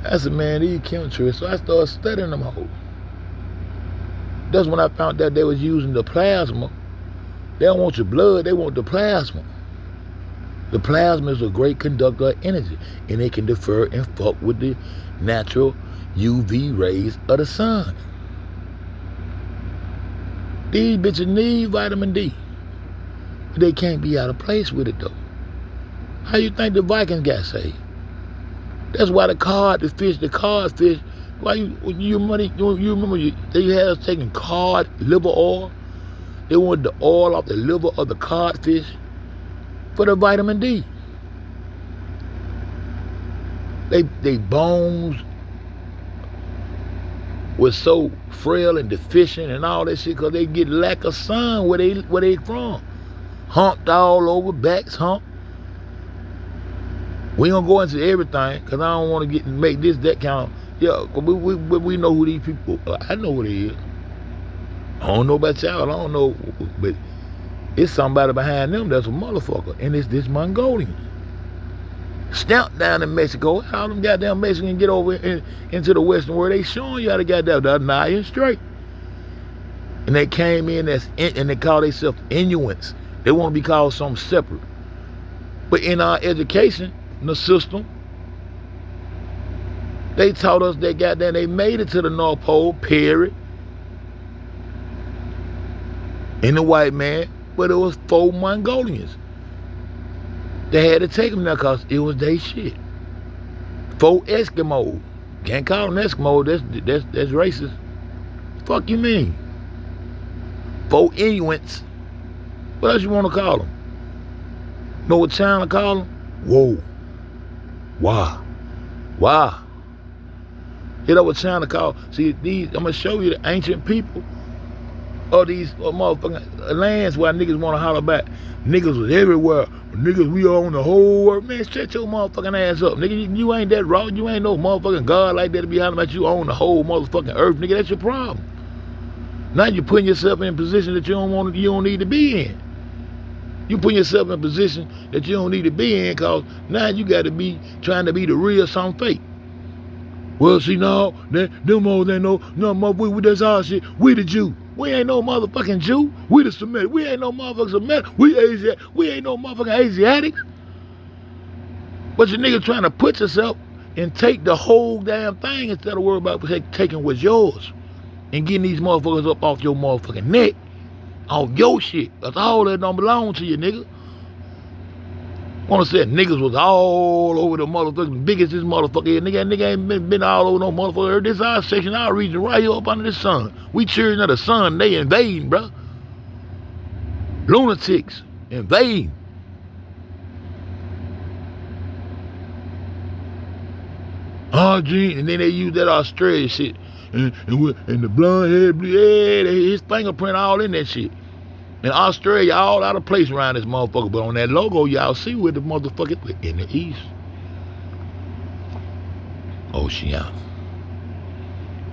I said, man, these chemtrails. So I started studying them hoes. That's when I found out they was using the plasma. They don't want your blood, they want the plasma. The plasma is a great conductor of energy, and it can defer and fuck with the natural UV rays of the sun. These bitches need vitamin D, but they can't be out of place with it though. How you think the Vikings got saved? That's why the codfish, why you remember they had us taking cod liver oil? They wanted the oil off the liver of the codfish for the vitamin D. They bones was so frail and deficient and all that shit because they get lack of sun where they from. Humped all over, backs humped. We ain't gonna go into everything because I don't want to make this that kind of, yeah, we know who these people are. I know who they is. I don't know about y'all, I don't know, but it's somebody behind them that's a motherfucker, and it's this Mongolian. Stamped down in Mexico, how them goddamn Mexicans get over into the Western world, they showing you how to goddamn the Nile straight. And they came in and they call themselves Inuits. They want to be called something separate. But in our education, the system, they taught us that goddamn they made it to the North Pole, period. And the white man, but it was 4 Mongolians. They had to take them there because it was their shit. 4 Eskimos. Can't call them Eskimos, that's racist. Fuck you mean? 4 Inuits. What else you want to call them? Know what China call them? Whoa. Wow. Wow. You know what China call? See, I'm going to show you the ancient people of these motherfucking lands where niggas want to holler back. Niggas was everywhere. Niggas, we own the whole world. Man, shut your motherfucking ass up. Nigga, you ain't that raw. You ain't no motherfucking God like that to be hollering about you own the whole motherfucking earth. Nigga, that's your problem. Now you're putting yourself in a position that you don't need to be in. You put yourself in a position that you don't need to be in because now you got to be trying to be the real something fake. Well, see, no, them hoes ain't no motherfucker, that's our shit. We the Jew. We ain't no motherfucking Jew. We the Semitic. We ain't no motherfucking Semitic. We ain't no motherfucking Asiatics. But your nigga trying to put yourself and take the whole damn thing instead of worrying about taking what's yours and getting these motherfuckers up off your motherfucking neck. Off your shit. That's all that don't belong to you, nigga. Wanna say niggas was all over the motherfucking biggest this motherfucker is. Nigga ain't been all over no motherfucker. This our section, our region, right here up under the sun. We cheering at the sun, they invading, bro. Lunatics invading. Oh, gene, and then they use that Australia shit. And the blonde hair, blue, yeah, his fingerprint all in that shit. In Australia, all out of place around this motherfucker. But on that logo, y'all see where the motherfucker in the east. Oceania.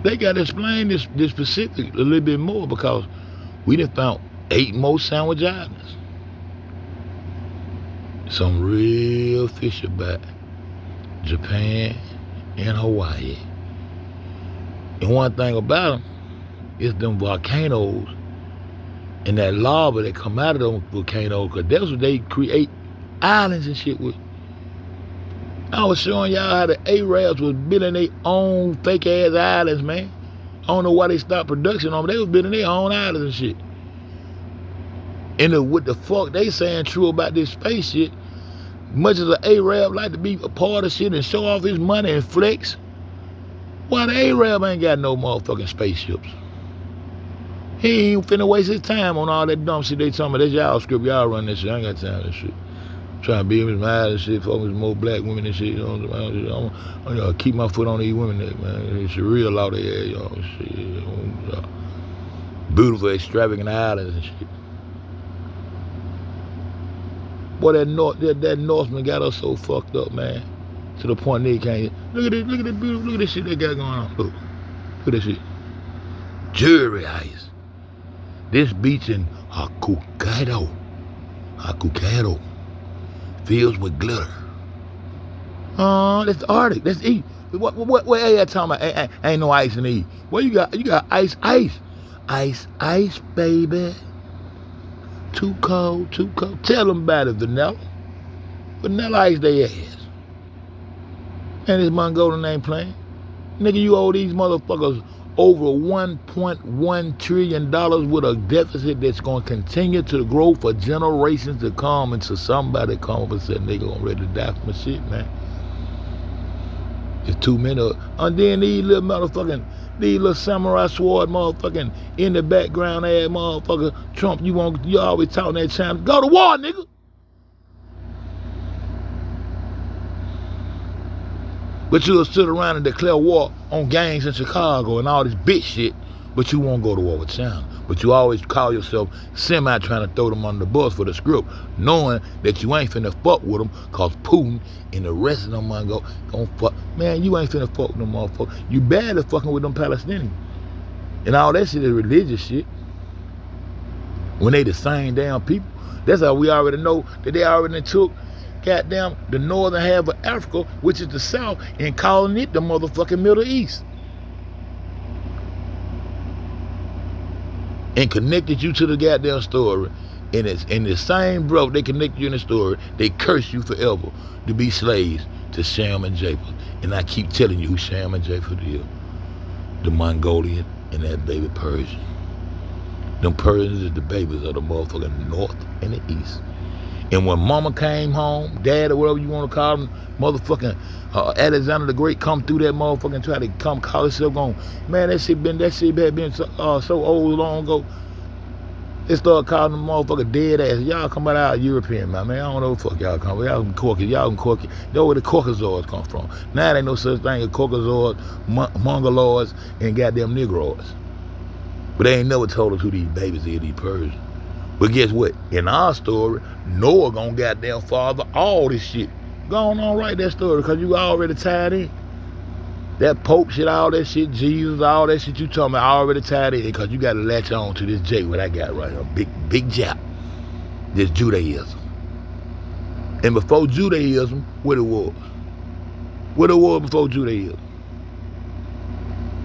They got to explain this specific a little bit more because we done found 8 more Sandwich Islands. Some real fisherback. Japan and Hawaii. And one thing about them is them volcanoes and that lava that come out of them volcanoes, because that's what they create islands and shit with. I was showing y'all how the Arabs was building their own fake ass islands, man. I don't know why they stopped production on them. They was building their own islands and shit. And what the fuck they saying true about this space shit, much as an Arab like to be a part of shit and show off his money and flex, why the Arab ain't got no motherfucking spaceships? He ain't finna waste his time on all that dumb shit they talking about. That's y'all script, y'all run this shit. I ain't got time for that shit. Trying to be with my and shit, focus more black women and shit. You know, I'm gonna keep my foot on these women, man. It's a real law they have, you know, shit. Beautiful, extravagant islands and shit. Boy, that Northman got us so fucked up, man. To the point they can't. Look at this shit they got going on. Look at this shit. Jewelry ice. This beach in Hakukaido fills with glitter. That's the Arctic. That's E. What are you talking about? Ain't no ice in E. What you got? You got ice, baby. Too cold. Tell them about it, vanilla ice they ass. And this Mongolian ain't playing. Nigga, you owe these motherfuckers over $1.1 trillion with a deficit that's going to continue to grow for generations to come until somebody come up and say, nigga, I'm ready to die from the shit, man. It's too many. And then these little samurai sword motherfucking in the background ass motherfucker, Trump, you always talking that China. Go to war, nigga. But you'll sit around and declare war on gangs in Chicago and all this bitch shit, but you won't go to war with China. But you always call yourself semi trying to throw them under the bus for the script, knowing that you ain't finna fuck with them, cause Putin and the rest of them gon' fuck. Man, you ain't finna fuck with them motherfuckers. You bad at fucking with them Palestinians. And all that shit is religious shit. When they the same damn people. That's how we already know that they already took goddamn the northern half of Africa, which is the South, and calling it the motherfucking Middle East. And connected you to the goddamn story. And it's in the same breath they connect you in the story, they curse you forever to be slaves to Shem and Japheth. And I keep telling you who Shem and Japheth is. The Mongolian and that baby Persian. Them Persians is the babies of the motherfucking North and the East. And when mama came home, dad or whatever you want to call him, motherfucking Alexander the Great come through that motherfucking and try to come call himself on. Man, that shit had been so old long ago. They started calling them motherfucker dead ass. Y'all come out European, man. I don't know what the fuck y'all come from. Y'all can cork it. That's where the Caucasoids come from. Now there ain't no such thing as Caucasoids, Mongoloids, and goddamn Negroids. But they ain't never told us who these babies is, these Persians. But guess what? In our story, Noah gonna goddamn father all this shit. Go on, write that story, because you already tied in. That Pope shit, all that shit, Jesus, all that shit you talking about, already tied in, because you gotta latch on to this J, what I got right here, big Jap. This Judaism. And before Judaism, what it was? What it was before Judaism?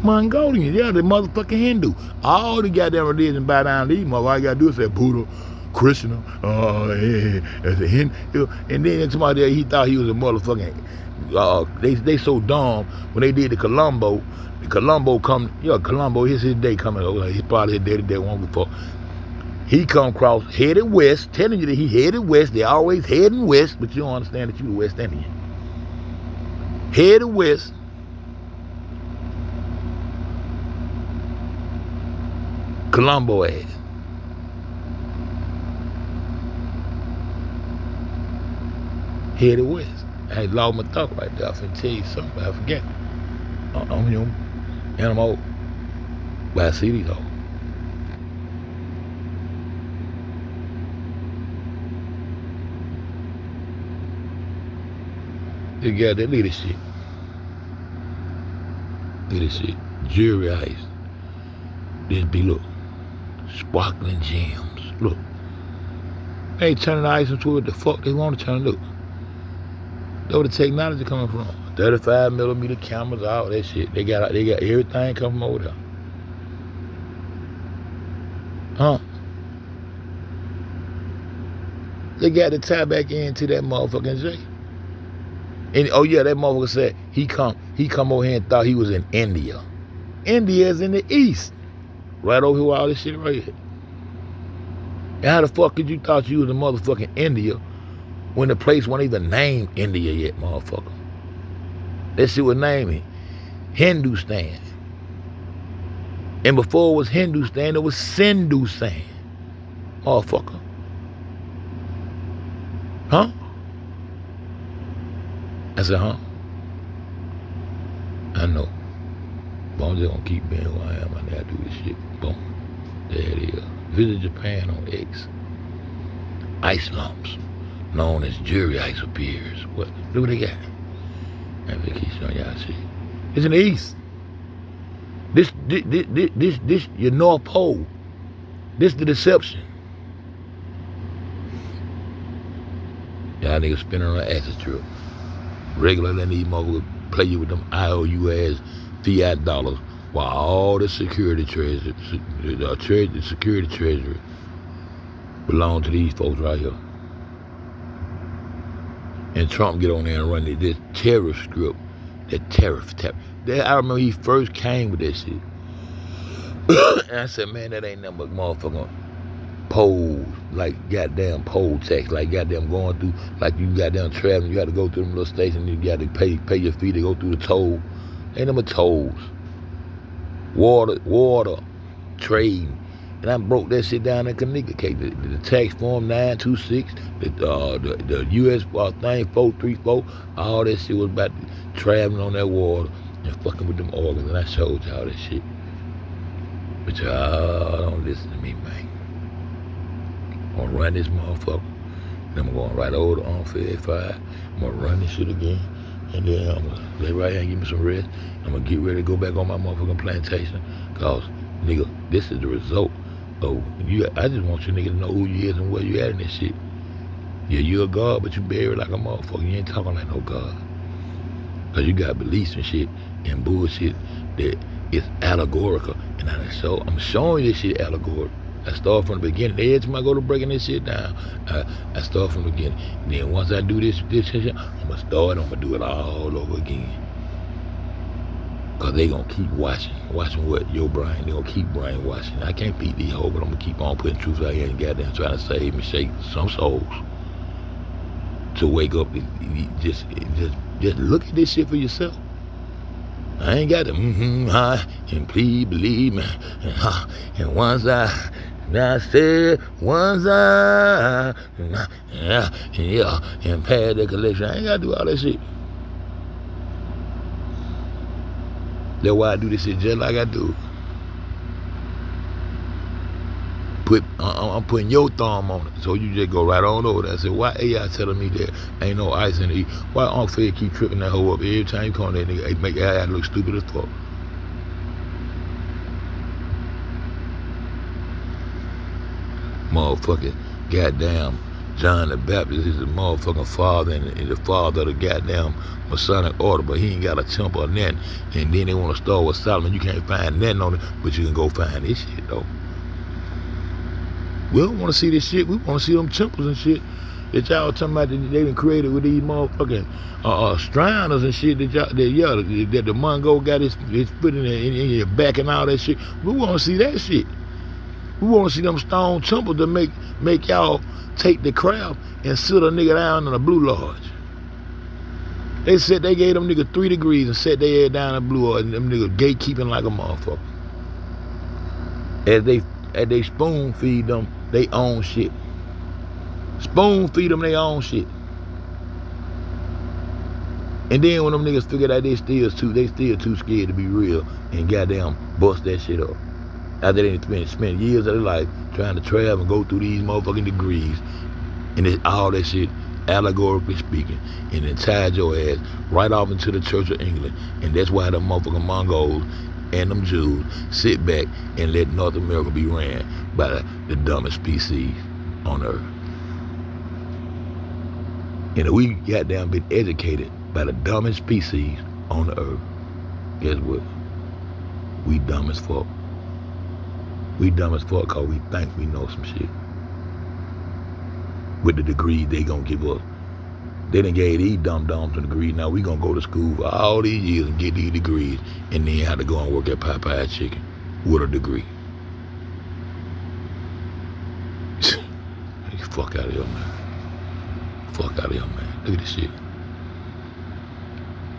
Mongolians, yeah, the motherfucking Hindu. All the goddamn religion bow down to these motherfuckers. All you gotta do is say Buddha, Krishna, as a Hindu. And then somebody there, he thought he was a motherfucking, they so dumb, when they did the Colombo come, Colombo, his day coming over. He's probably his day today, one before. He come across, headed west, telling you that he headed west. They always heading west, but you don't understand that you the West Indian. Headed west. Colombo ass. Headed west. I had lost my thought right there. I finna tell you something, but I forget. on him, animal, by cities though. They got that, look at this shit. Look at this shit. Jewelry ice. This be, look, sparkling gems. Look. They ain't turning the ice into what the fuck they want to turn it. Look. That's where the technology coming from. 35mm cameras, all that shit. They got everything coming from over there. Huh? They got to tie back into that motherfucking J. And oh yeah, that motherfucker said he come over here and thought he was in India. India's in the east. Right over here with all this shit right here. And how the fuck could you thought you was in motherfucking India when the place wasn't even named India yet, motherfucker? That shit was named Hindustan. And before it was Hindustan, it was Sindustan. Motherfucker. Huh? I said, huh? I know. But I'm just gonna keep being who I am. I gotta do this shit. Boom. There it is. Visit Japan on X. Ice lumps, known as jury ice, appears. What? Look what they got. I'm gonna keep showing y'all shit. It's in the east. This, your North Pole. This the deception. Y'all niggas spinning on an acid trip. Regular than these motherfuckers play you with them IOU ass fiat dollars while all the security treasury, the security treasury belong to these folks right here. And Trump get on there and run this tariff script, that tariff. I remember he first came with that shit. And I said, man, that ain't nothing but motherfucking poll, like goddamn poll tax, like goddamn going through, like you goddamn traveling, you got to go through them little stations, you got to pay your fee to go through the toll. Ain't them but tolls. Water, trade. And I broke that shit down in Connecticut. The tax form 926, the U.S. thing 434, all that shit was about traveling on that water and fucking with them organs. And I showed y'all that shit. But y'all don't listen to me, man. I'm gonna run this motherfucker. Then I'm going right over to unfed fire. I'm gonna run this shit again. And then I'm gonna lay right here and give me some rest. I'm gonna get ready to go back on my motherfucking plantation. Cause, nigga, this is the result of you. I just want you niggas to know who you is and where you at in this shit. Yeah, you're a god, but you buried like a motherfucker. You ain't talking like no god. Cause you got beliefs and shit and bullshit that is allegorical. And I'm showing you this shit allegorical. I start from the beginning. Every time I go to breaking this shit down, I start from the beginning. And then once I do this shit, I'm going to start, I'm going to do it all over again. Because they going to keep watching what your brain, they going to keep brainwashing. I can't beat these hoes, but I'm going to keep on putting truth out here and goddamn trying to save and shake some souls. To wake up and just look at this shit for yourself. I ain't got to, and please believe me. And once I said, and pad the collection. I ain't got to do all that shit. That's why I do this shit just like I do. I'm putting your thumb on it, so you just go right on over there. I said, why AI telling me that ain't no ice in the E? Why Uncle Fed keep tripping that hoe up every time you come there, nigga? It make AI look stupid as fuck. Motherfucking goddamn John the Baptist is the motherfucking father and the father of the goddamn Masonic order, but he ain't got a temple or nothing. And then they want to start with Solomon. You can't find nothing on it, but you can go find this shit though. We don't want to see this shit. We want to see them temples and shit that y'all talking about that they done created with these motherfucking Striners and shit that the Mongo got his foot in your back and all that shit. We want to see that shit. We want to see them stone temples that make y'all take the crap and sit a nigga down in a Blue Lodge. They said they gave them niggas 3 degrees and set their head down in Blue Lodge, and them niggas gatekeeping like a motherfucker. As they spoon feed them, they own shit. Spoon feed them, they own shit. And then when them niggas figured out they still too scared to be real and goddamn bust that shit up. After they spent years of their life trying to travel and go through these motherfucking degrees and all that shit, allegorically speaking, and then tied your ass right off into the Church of England. And that's why the motherfucking Mongols and them Jews sit back and let North America be ran by the dumbest species on earth. And if we goddamn been educated by the dumbest species on the earth, guess what? We dumb as fuck. We dumb as fuck because we think we know some shit. With the degrees they gonna give us. They done gave these dumb-dumbs a degree. Now we gonna go to school for all these years and get these degrees and then have to go and work at Popeye Chicken with a degree. Fuck out of here, man. Fuck out of here, man. Look at this shit.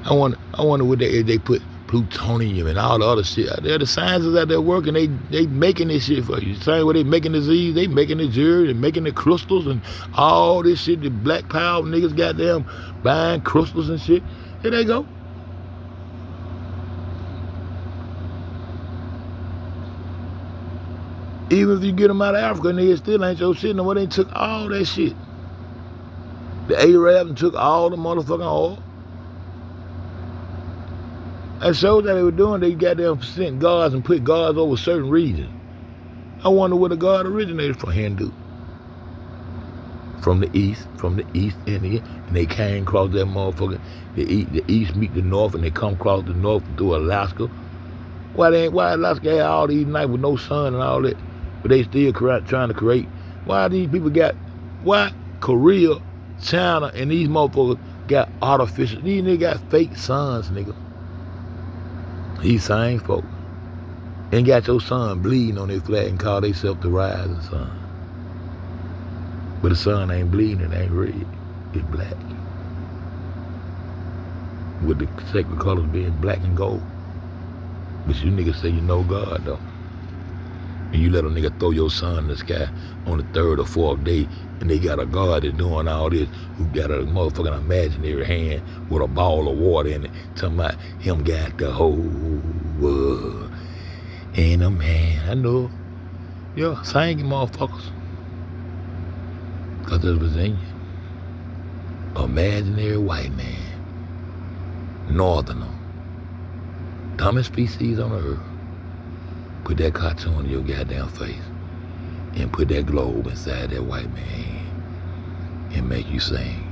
I wonder what they put plutonium and all the other shit out there. The scientists out there working, they making this shit for you. Same way they making the disease, they making the jury, they making the crystals and all this shit. The black power niggas goddamn buying crystals and shit. Here they go. Even if you get them out of Africa, niggas still ain't your shit. No, what they took all that shit. The Arabs took all the motherfucking oil. And shows that they were doing, they goddamn sent guards and put guards over certain regions. I wonder where the guard originated from. Hindu. From the East India, and they came across that motherfucker. The East meet the North, and they come across the North through Alaska. Why Alaska had all these nights with no sun and all that, but they still trying to create? Why these people why Korea, China, and these motherfuckers got artificial? These niggas got fake suns, nigga. These same folk ain't got your sun bleeding on their flag and call themselves the rising sun. But the sun ain't bleeding, it ain't red, it's black. With the sacred colors being black and gold. But you niggas say you know God though. And you let a nigga throw your sun in the sky on the third or fourth day, and they got a God that's doing all this, who got a motherfucking imaginary hand with a ball of water in it, talking about him got the whole world in a man. I know. Yeah, sing you motherfuckers. Because it was in you. Imaginary white man. Northerner. Dumbest species on the earth. Put that cartoon in your goddamn face and put that globe inside that white man and make you sing.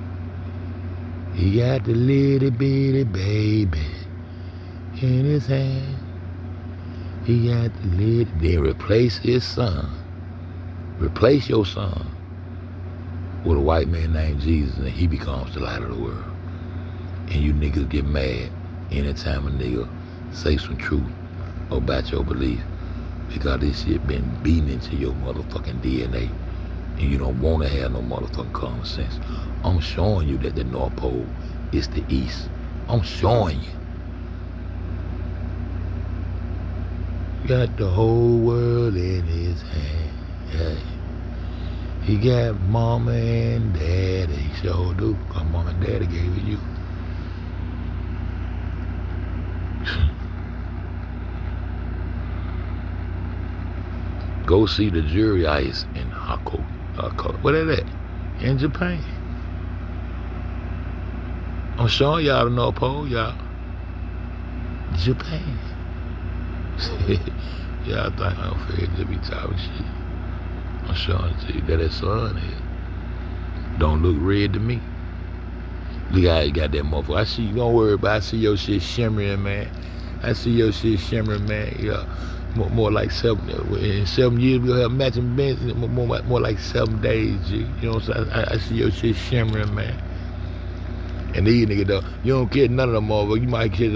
He got the little bitty baby in his hand. He got the little, then replace his son. Replace your son with a white man named Jesus, and he becomes the light of the world. And you niggas get mad anytime a nigga say some truth about your belief, because this shit been beaten into your motherfucking DNA, and you don't want to have no motherfucking common sense. I'm showing you that the North Pole is the East. I'm showing you. Got the whole world in his hand. Yeah. He got mama and daddy. He sure do, because mama and daddy gave it you. Go see the jury ice in Hako. What is that? In Japan. I'm showing y'all the North Pole, y'all. Japan. Y'all think I'm afraid to be talking shit. I'm showing it to you that sun is. Don't look red to me. Look how you got that motherfucker. I see you, don't worry about it. I see your shit shimmering, man. I see your shit shimmering, man. Yeah. More like in 7 years we'll have matching bins. More like 7 days, G. You know what I'm saying? I see your shit shimmering, man. And these niggas though, you don't care none of them motherfuckers. You might catch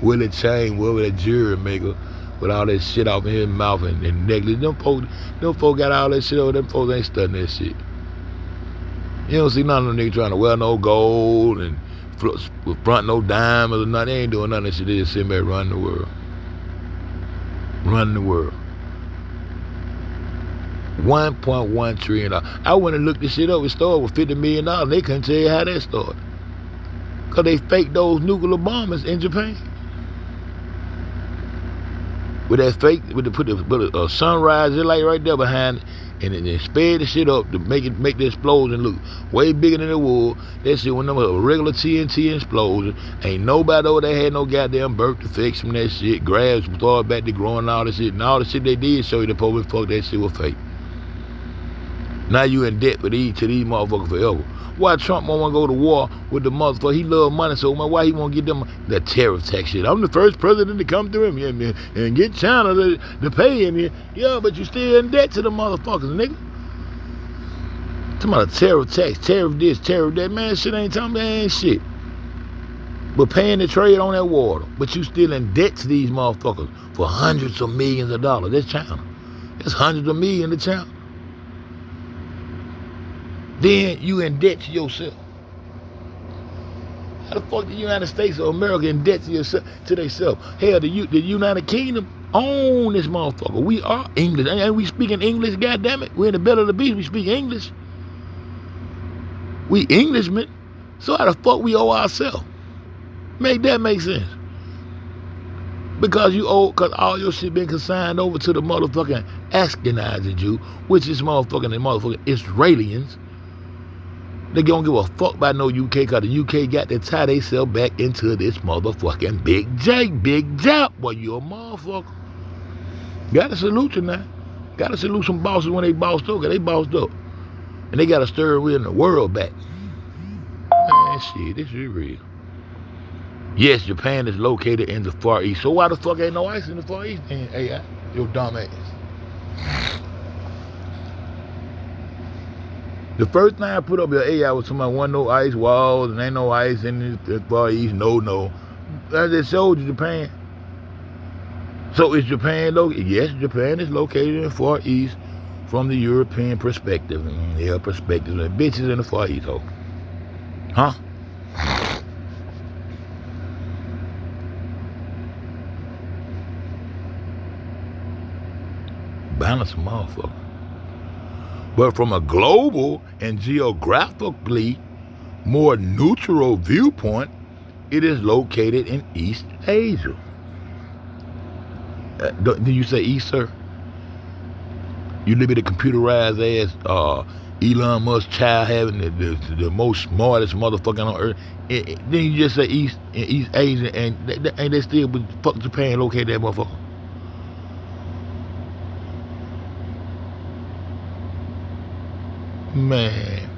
Willie Chain, whoever that jury maker, with all that shit off in his mouth and necklace. Them folks got all that shit over. Them folks ain't studying that shit. You don't see none of them niggas trying to wear no gold and front no diamonds or nothing. They ain't doing none of that shit. They just sitting back running the world. Running the world. $1.1 trillion. I went and looked this shit up. It started with $50 million. They couldn't tell you how that started. Because they faked those nuclear bombers in Japan. With that fake, put a sunrise light right there behind it, and then sped the shit up to make the explosion look way bigger than it was. That shit went over a regular TNT explosion. Ain't nobody over there had no goddamn birth defects from that shit. Grass started back to growing and all that shit. And all the shit they did show you the public fuck that shit was fake. Now you in debt to these motherfuckers forever. Why Trump won't want to go to war with the motherfucker? He love money so much. Why he won't get them the tariff tax shit? I'm the first president to come through him and get China to pay him. Yeah, but you still in debt to the motherfuckers, nigga. Talking about a tariff tax, tariff this, tariff that. Man, shit ain't talking about ain't shit. But paying the trade on that water. But you still in debt to these motherfuckers for hundreds of millions of dollars. That's China. That's hundreds of millions to China. Then you in debt to yourself. How the fuck the United States of America in debt to yourself, to themselves? Hell, the United Kingdom own this motherfucker. We are English. And we speaking English, goddammit. We're in the belly of the beast. We speak English. We Englishmen. So how the fuck we owe ourselves? Make that make sense. Because all your shit been consigned over to the motherfucking Ashkenazi Jew, which is motherfucking Israelis. They don't give a fuck about no UK, because the UK got to tie themselves back into this motherfucking Big J. Boy, you a motherfucker. Gotta salute you now. Gotta salute some bosses when they bossed up, because they bossed up. And they gotta stir in the world back. Man, shit, this is real. Yes, Japan is located in the Far East. So why the fuck ain't no ice in the Far East? Hey, your dumb ass. The first thing I put up your AI was somebody want no ice walls and ain't no ice in the Far East. No. I just showed you Japan. So is Japan located? Yes, Japan is located in the Far East from the European perspective. Yeah, perspective. And bitches in the Far East, ho. Huh? Balance a motherfucker. But from a global and geographically more neutral viewpoint, it is located in East Asia. Did you say East, sir? You live in a computerized ass Elon Musk child having the most smartest motherfucker on earth. Then you just say East Asia, and ain't they still with fuck Japan located that motherfucker? Man,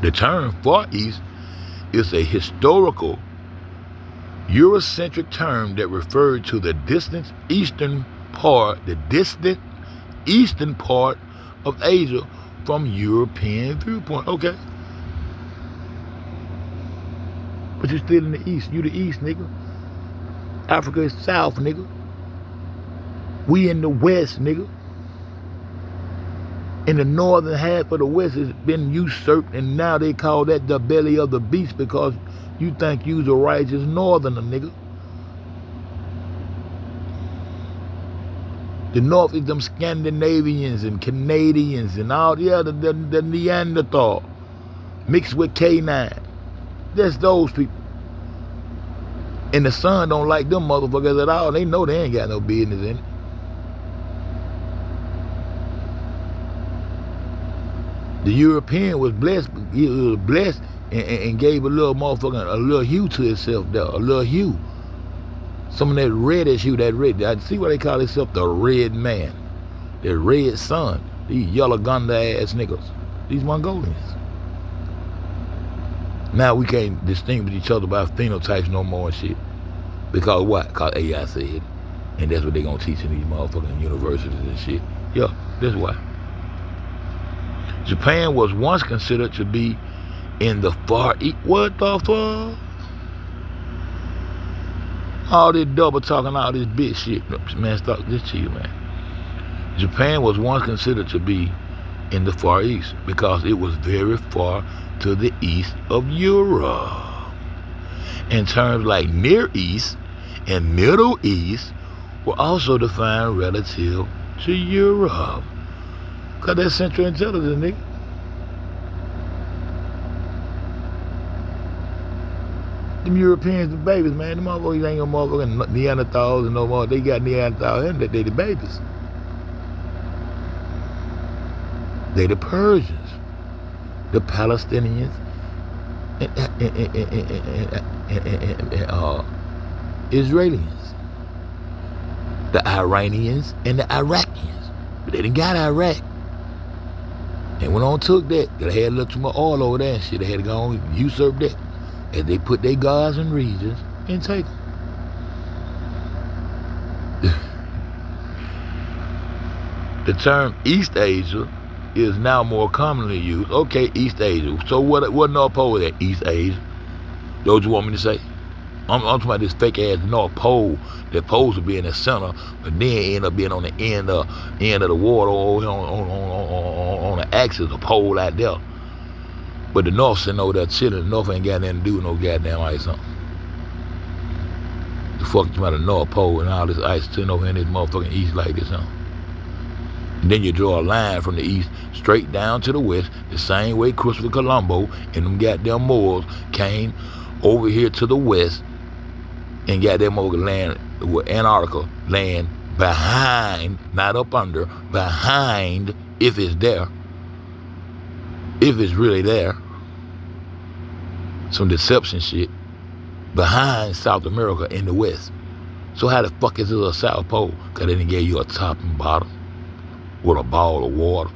the term Far East is a historical Eurocentric term that referred to the distant eastern part of Asia from European viewpoint. Okay, but you're still in the East. You the East, nigga. Africa is South, nigga. We in the West, nigga. In the northern half of the West has been usurped, and now they call that the belly of the beast because you think you's a righteous northerner, nigga. The North is them Scandinavians and Canadians and all the other, the Neanderthal mixed with K9. That's those people. And the sun don't like them motherfuckers at all. They know they ain't got no business in it. The European was blessed. He was blessed and gave a little motherfucker a little hue to itself there, a little hue. Some of that reddish hue, that red. I see why they call themselves the red man, the red sun. These yellow gunda ass niggas, these Mongolians. Now we can't distinguish each other by phenotypes no more and shit. Because what? Because AI said, and that's what they gonna teach in these motherfucking universities and shit. Yeah, that's why. Japan was once considered to be in the Far East. What the fuck? All this double talking, all this bitch shit. Man, stop this chill, man. Japan was once considered to be in the Far East because it was very far to the east of Europe. And terms like Near East and Middle East were also defined relative to Europe. Because that's Central Intelligence, nigga. Them Europeans, the babies, man, them motherfuckers ain't no motherfucking Neanderthals and no more. They got Neanderthals and they the babies. They the Persians, the Palestinians, and Israelis, the Iranians and the Iraqians. But they didn't got Iraq. And when on took that, they had a little too much oil over there and shit. They had to go on and usurp that. And they put their gods and regions and take them. The term East Asia is now more commonly used. Okay, East Asia. So what North Pole is that? East Asia. Those you want me to say? I'm talking about this fake ass North Pole that's supposed to be in the center, but then end up being on the end of the water or on the axis, a pole out there. But the North sitting over there chilling. The North ain't got nothing to do with no goddamn ice something. The fuck you about the North Pole and all this ice sitting over in this motherfucking east like this, huh? And then you draw a line from the east straight down to the west, the same way Christopher Colombo and them goddamn Moors came over here to the west and got them over land with Antarctica land behind, not up under, behind, if it's there. If it's really there, some deception shit, behind South America in the West. So how the fuck is it a South Pole? Because they didn't give you a top and bottom with a ball of water.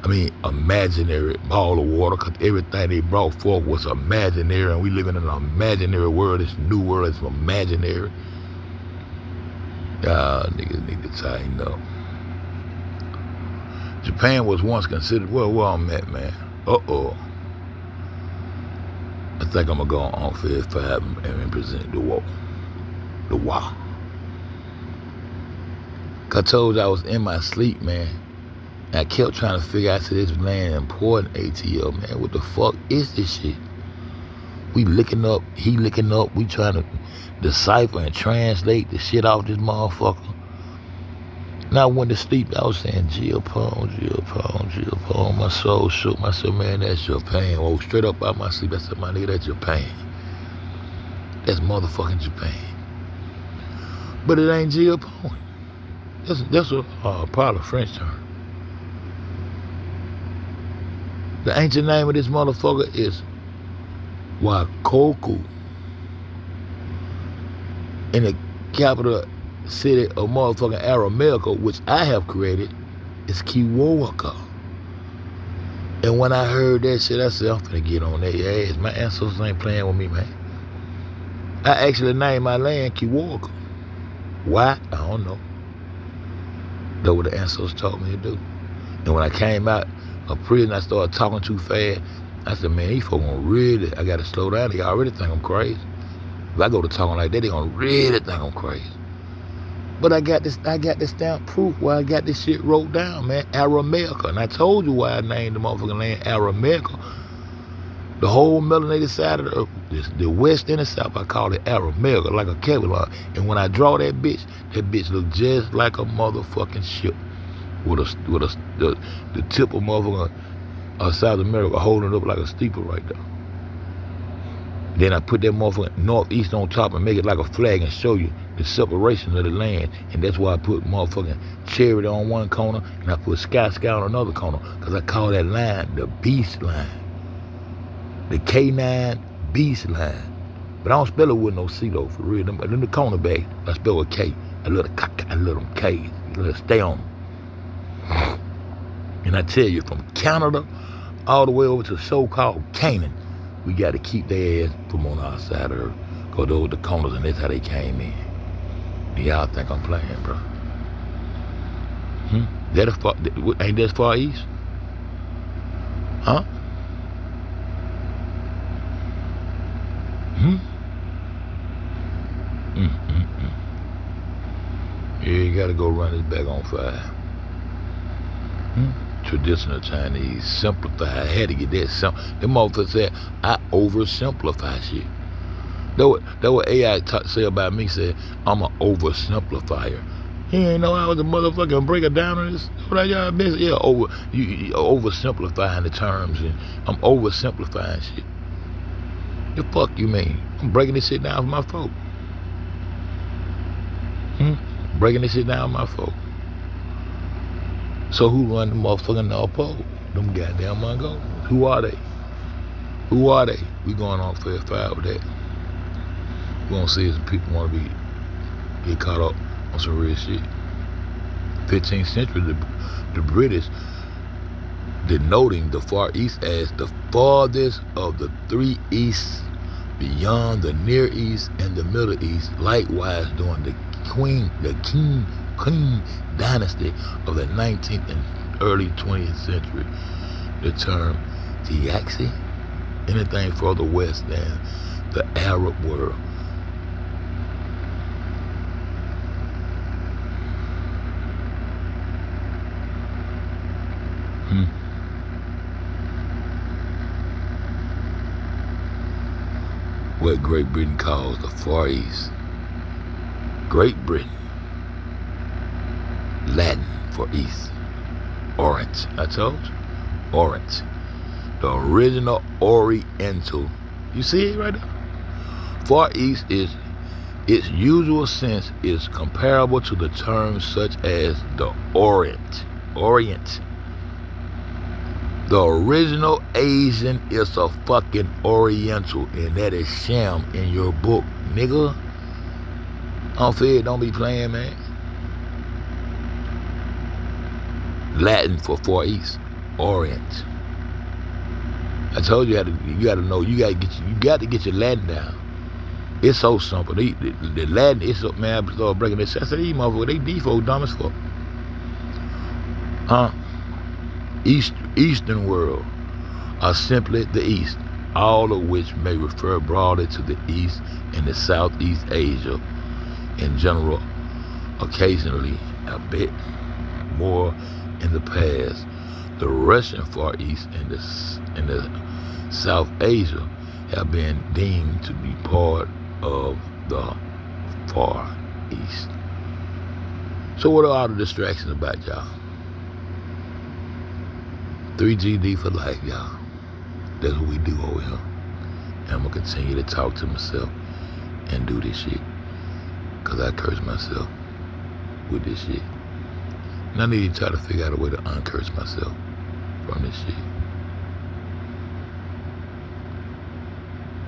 I mean, imaginary ball of water, because everything they brought forth was imaginary, and we live in an imaginary world. This new world is imaginary. Niggas need to tighten up. Japan was once considered, well, where I'm at, man. Uh-oh. I think I'm going to go on FEDZBACK and present the war. The war. I told you I was in my sleep, man. And I kept trying to figure out to this man important ATL, man. What the fuck is this shit? We licking up, he licking up. We trying to decipher and translate the shit off this motherfucker. Now I went to sleep, I was saying, Japan. My soul shook. I said, man, that's Japan. Oh, straight up out my sleep, I said, my nigga, that's Japan. That's motherfucking Japan. But it ain't Japan. That's a probably a French term. The ancient name of this motherfucker is Wakoku. In the capital city of motherfucking Aramaica, which I have created, is Kiwawaka. And when I heard that shit, I said, I'm finna get on their ass. My ancestors ain't playing with me, man. I actually named my land Kiwawaka. Why? I don't know. That's what the ancestors taught me to do. And when I came out of prison, I started talking too fast. I said, man, these folks gonna really, I gotta slow down. They already think I'm crazy. If I go to talking like that, they gonna really think I'm crazy. But I got this damn proof why I got this shit wrote down, man. Aramaica. And I told you why I named the motherfucking land Aramaica. The whole melanated side of the west and the south, I call it Aramaica, like a Kevlar. And when I draw that bitch look just like a motherfucking ship. With the tip of motherfucking South America holding it up like a steeple right there. Then I put that motherfucking northeast on top and make it like a flag and show you the separation of the land. And that's why I put motherfucking Charity on one corner and I put Sky on another corner. Because I call that line the beast line. The K9 beast line. But I don't spell it with no C though, for real. In the corner bag, I spell with K. I let them K. Let it stay on them. And I tell you, from Canada all the way over to so-called Canaan, we got to keep their ass from on our side of Earth. Because those are the corners, and that's how they came in. And y'all think I'm playing, bro? Ain't that far east? Huh? Yeah, you got to go run this back on fire. Traditional Chinese, simplify. I had to get that simple. Them motherfuckers said, I oversimplify shit. That what AI say about me, said, I'm an oversimplifier. He ain't know I was a motherfucking breaker down on this. What y'all been? Yeah, you oversimplifying the terms, and I'm oversimplifying shit. The fuck you mean? I'm breaking this shit down for my folk. Breaking this shit down for my folk. So who run the motherfucking North Pole? Them goddamn Mongols. Who are they? Who are they? We going on fair fire with that. We gonna see if some people want to get caught up on some real shit. 15th century, the British denoting the Far East as the farthest of the three Easts beyond the Near East and the Middle East. Likewise, during the Qing dynasty of the 19th and early 20th century, the term Tiaxi, anything further west than the Arab world. What Great Britain calls the Far East. Great Britain, Latin for East. Orient, I told you. Orient. The original Oriental. You see it right there? Far East is, its usual sense is comparable to the terms such as the Orient. Orient. The original Asian is a fucking Oriental, and that is sham in your book, nigga. I'm fed, don't be playing, man. Latin for Far East, Orient. I told you, you gotta know, you got to get your Latin down. It's so simple. The Latin is so, man, I started breaking this. I said, these motherfuckers, they default dumb as fuck. Eastern world are simply the East, all of which may refer broadly to the East and the Southeast Asia in general, occasionally a bit more in the past. The Russian Far East and the South Asia have been deemed to be part of the Far East. So what are all the distractions about, y'all? 3GD for life, y'all. That's what we do over here. And I'm going to continue to talk to myself and do this shit. Because I curse myself with this shit. And I need to try to figure out a way to uncurse myself from this shit.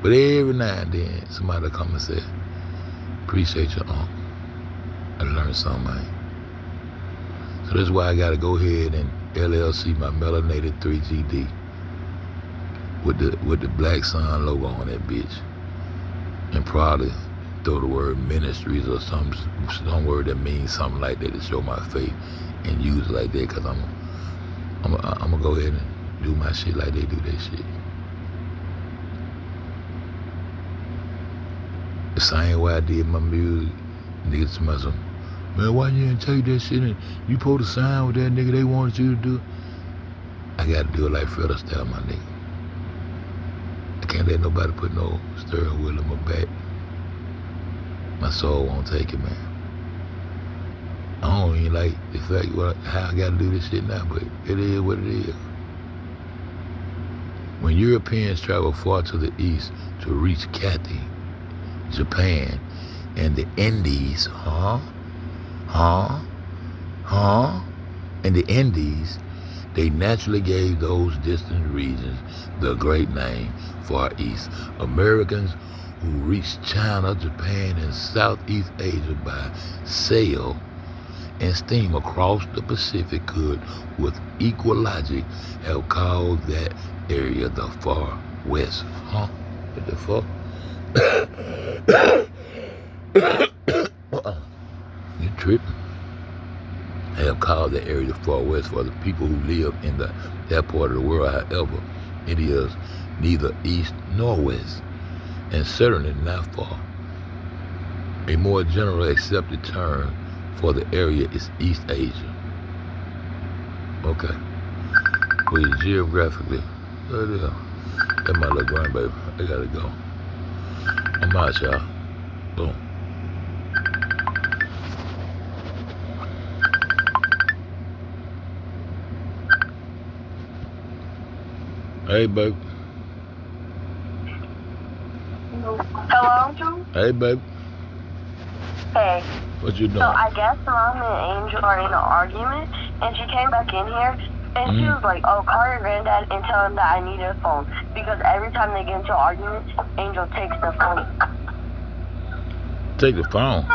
But every now and then, somebody will come and say, appreciate your uncle. I learned something, man. So that's why I got to go ahead and LLC my melanated 3GD with the Black Sun logo on that bitch, and probably throw the word ministries or some word that means something like that to show my faith, and use it like that, because I'm gonna go ahead and do my shit like they do their shit. The same way I did my music, niggas to myself, man, why you didn't take that shit and you supposed to sign with that nigga they wanted you to do? I gotta do it like Federal style, my nigga. I can't let nobody put no steering wheel in my back. My soul won't take it, man. I don't even like the fact how I gotta do this shit now, but it is what it is. When Europeans travel far to the east to reach Cathay, Japan, and the Indies, in the Indies, they naturally gave those distant regions the great name Far East. Americans who reached China, Japan, and Southeast Asia by sail and steam across the Pacific could, with equal logic, have called that area the Far West. What the fuck? You tripping? Have called the area the Far West for the people who live in that part of the world. However, it is neither east nor west, and certainly not far. A more generally accepted term for the area is East Asia. Okay. Well, geographically, that's my little grandbaby. I gotta go. I'm out, y'all. Boom. Hey, babe. Hello? Hey, baby. Hey. What you doing? So I guess Mom and Angel are in an argument, and she came back in here, and she was like, oh, call your granddad and tell him that I need a phone. Because every time they get into an argument, Angel takes the phone. Take the phone?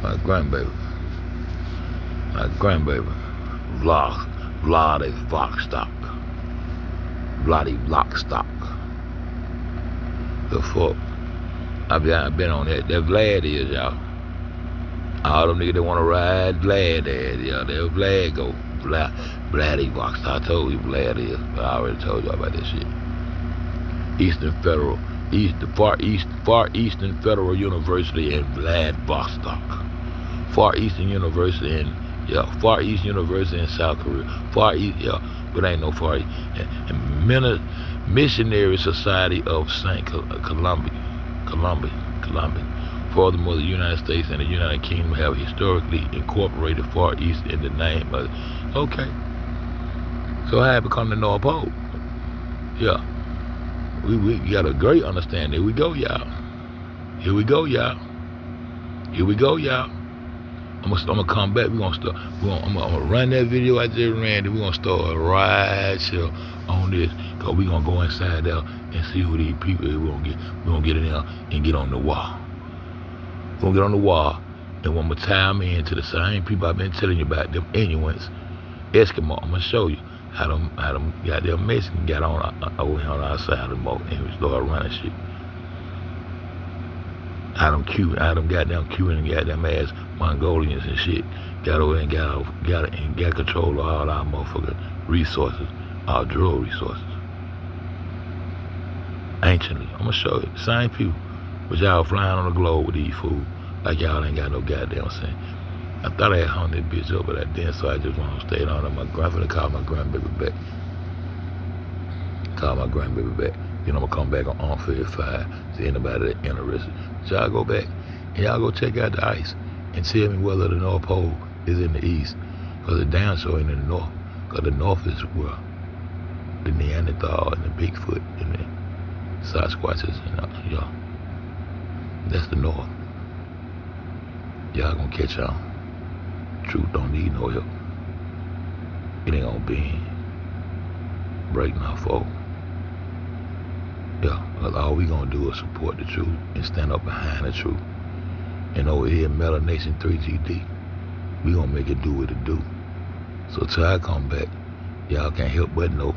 My grandbaby. Vladi Voxstock. The fuck? I've been on that. That Vlad is, y'all. All them niggas that want to ride Vlad ass, y'all. That Vlad go. Vladdy Voxstock. I told you Vlad is. I already told y'all about that shit. Far Eastern Federal University in Vladivostok. Far Eastern University in South Korea. Far East, but ain't no Far East. And Missionary Society of St. Columbia. Furthermore, the United States and the United Kingdom have historically incorporated Far East in the name of. Okay. So how it become the North Pole? Yeah. We got a great understanding. Here we go, y'all. I'm gonna come back. I'm gonna run that video I just ran. Then we're gonna start right here on this. Cause we gonna go inside there and see who these people is. We're gonna get in there and get on the wall. We're gonna get on the wall and we're gonna tie them into the same people I've been telling you about, them Inuits, Eskimo. I'm gonna show you how them goddamn Mexicans got on over here on our side of the moat and we started running shit. How them goddamn Cuban and goddamn ass Mongolians and shit got over and got control of all our motherfucking resources, our drug resources. Anciently, I'm gonna show you the same people, but y'all flying on the globe with these fools like y'all ain't got no goddamn sense. I thought I had hung that bitch up, but I didn't, so I just want to stay on. I'm gonna call my grandbaby back. Then I'm gonna come back on Fed 5 to anybody that interested. So y'all go back and y'all go check out the ice and tell me whether the North Pole is in the east, because the down show ain't in the north. Because the north is where the Neanderthal and the Bigfoot and the Sasquatches and y'all. That's the north. Y'all gonna catch on. Truth don't need no help. It ain't gonna bend, break, not fall. Yeah, because all we gonna do is support the truth and stand up behind the truth. And over here, Melanation 3GD, we gonna make it do what it do. So till I come back, y'all can't help but know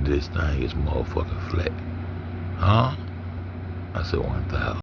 this thing is motherfucking flat. Huh? I said 1,000.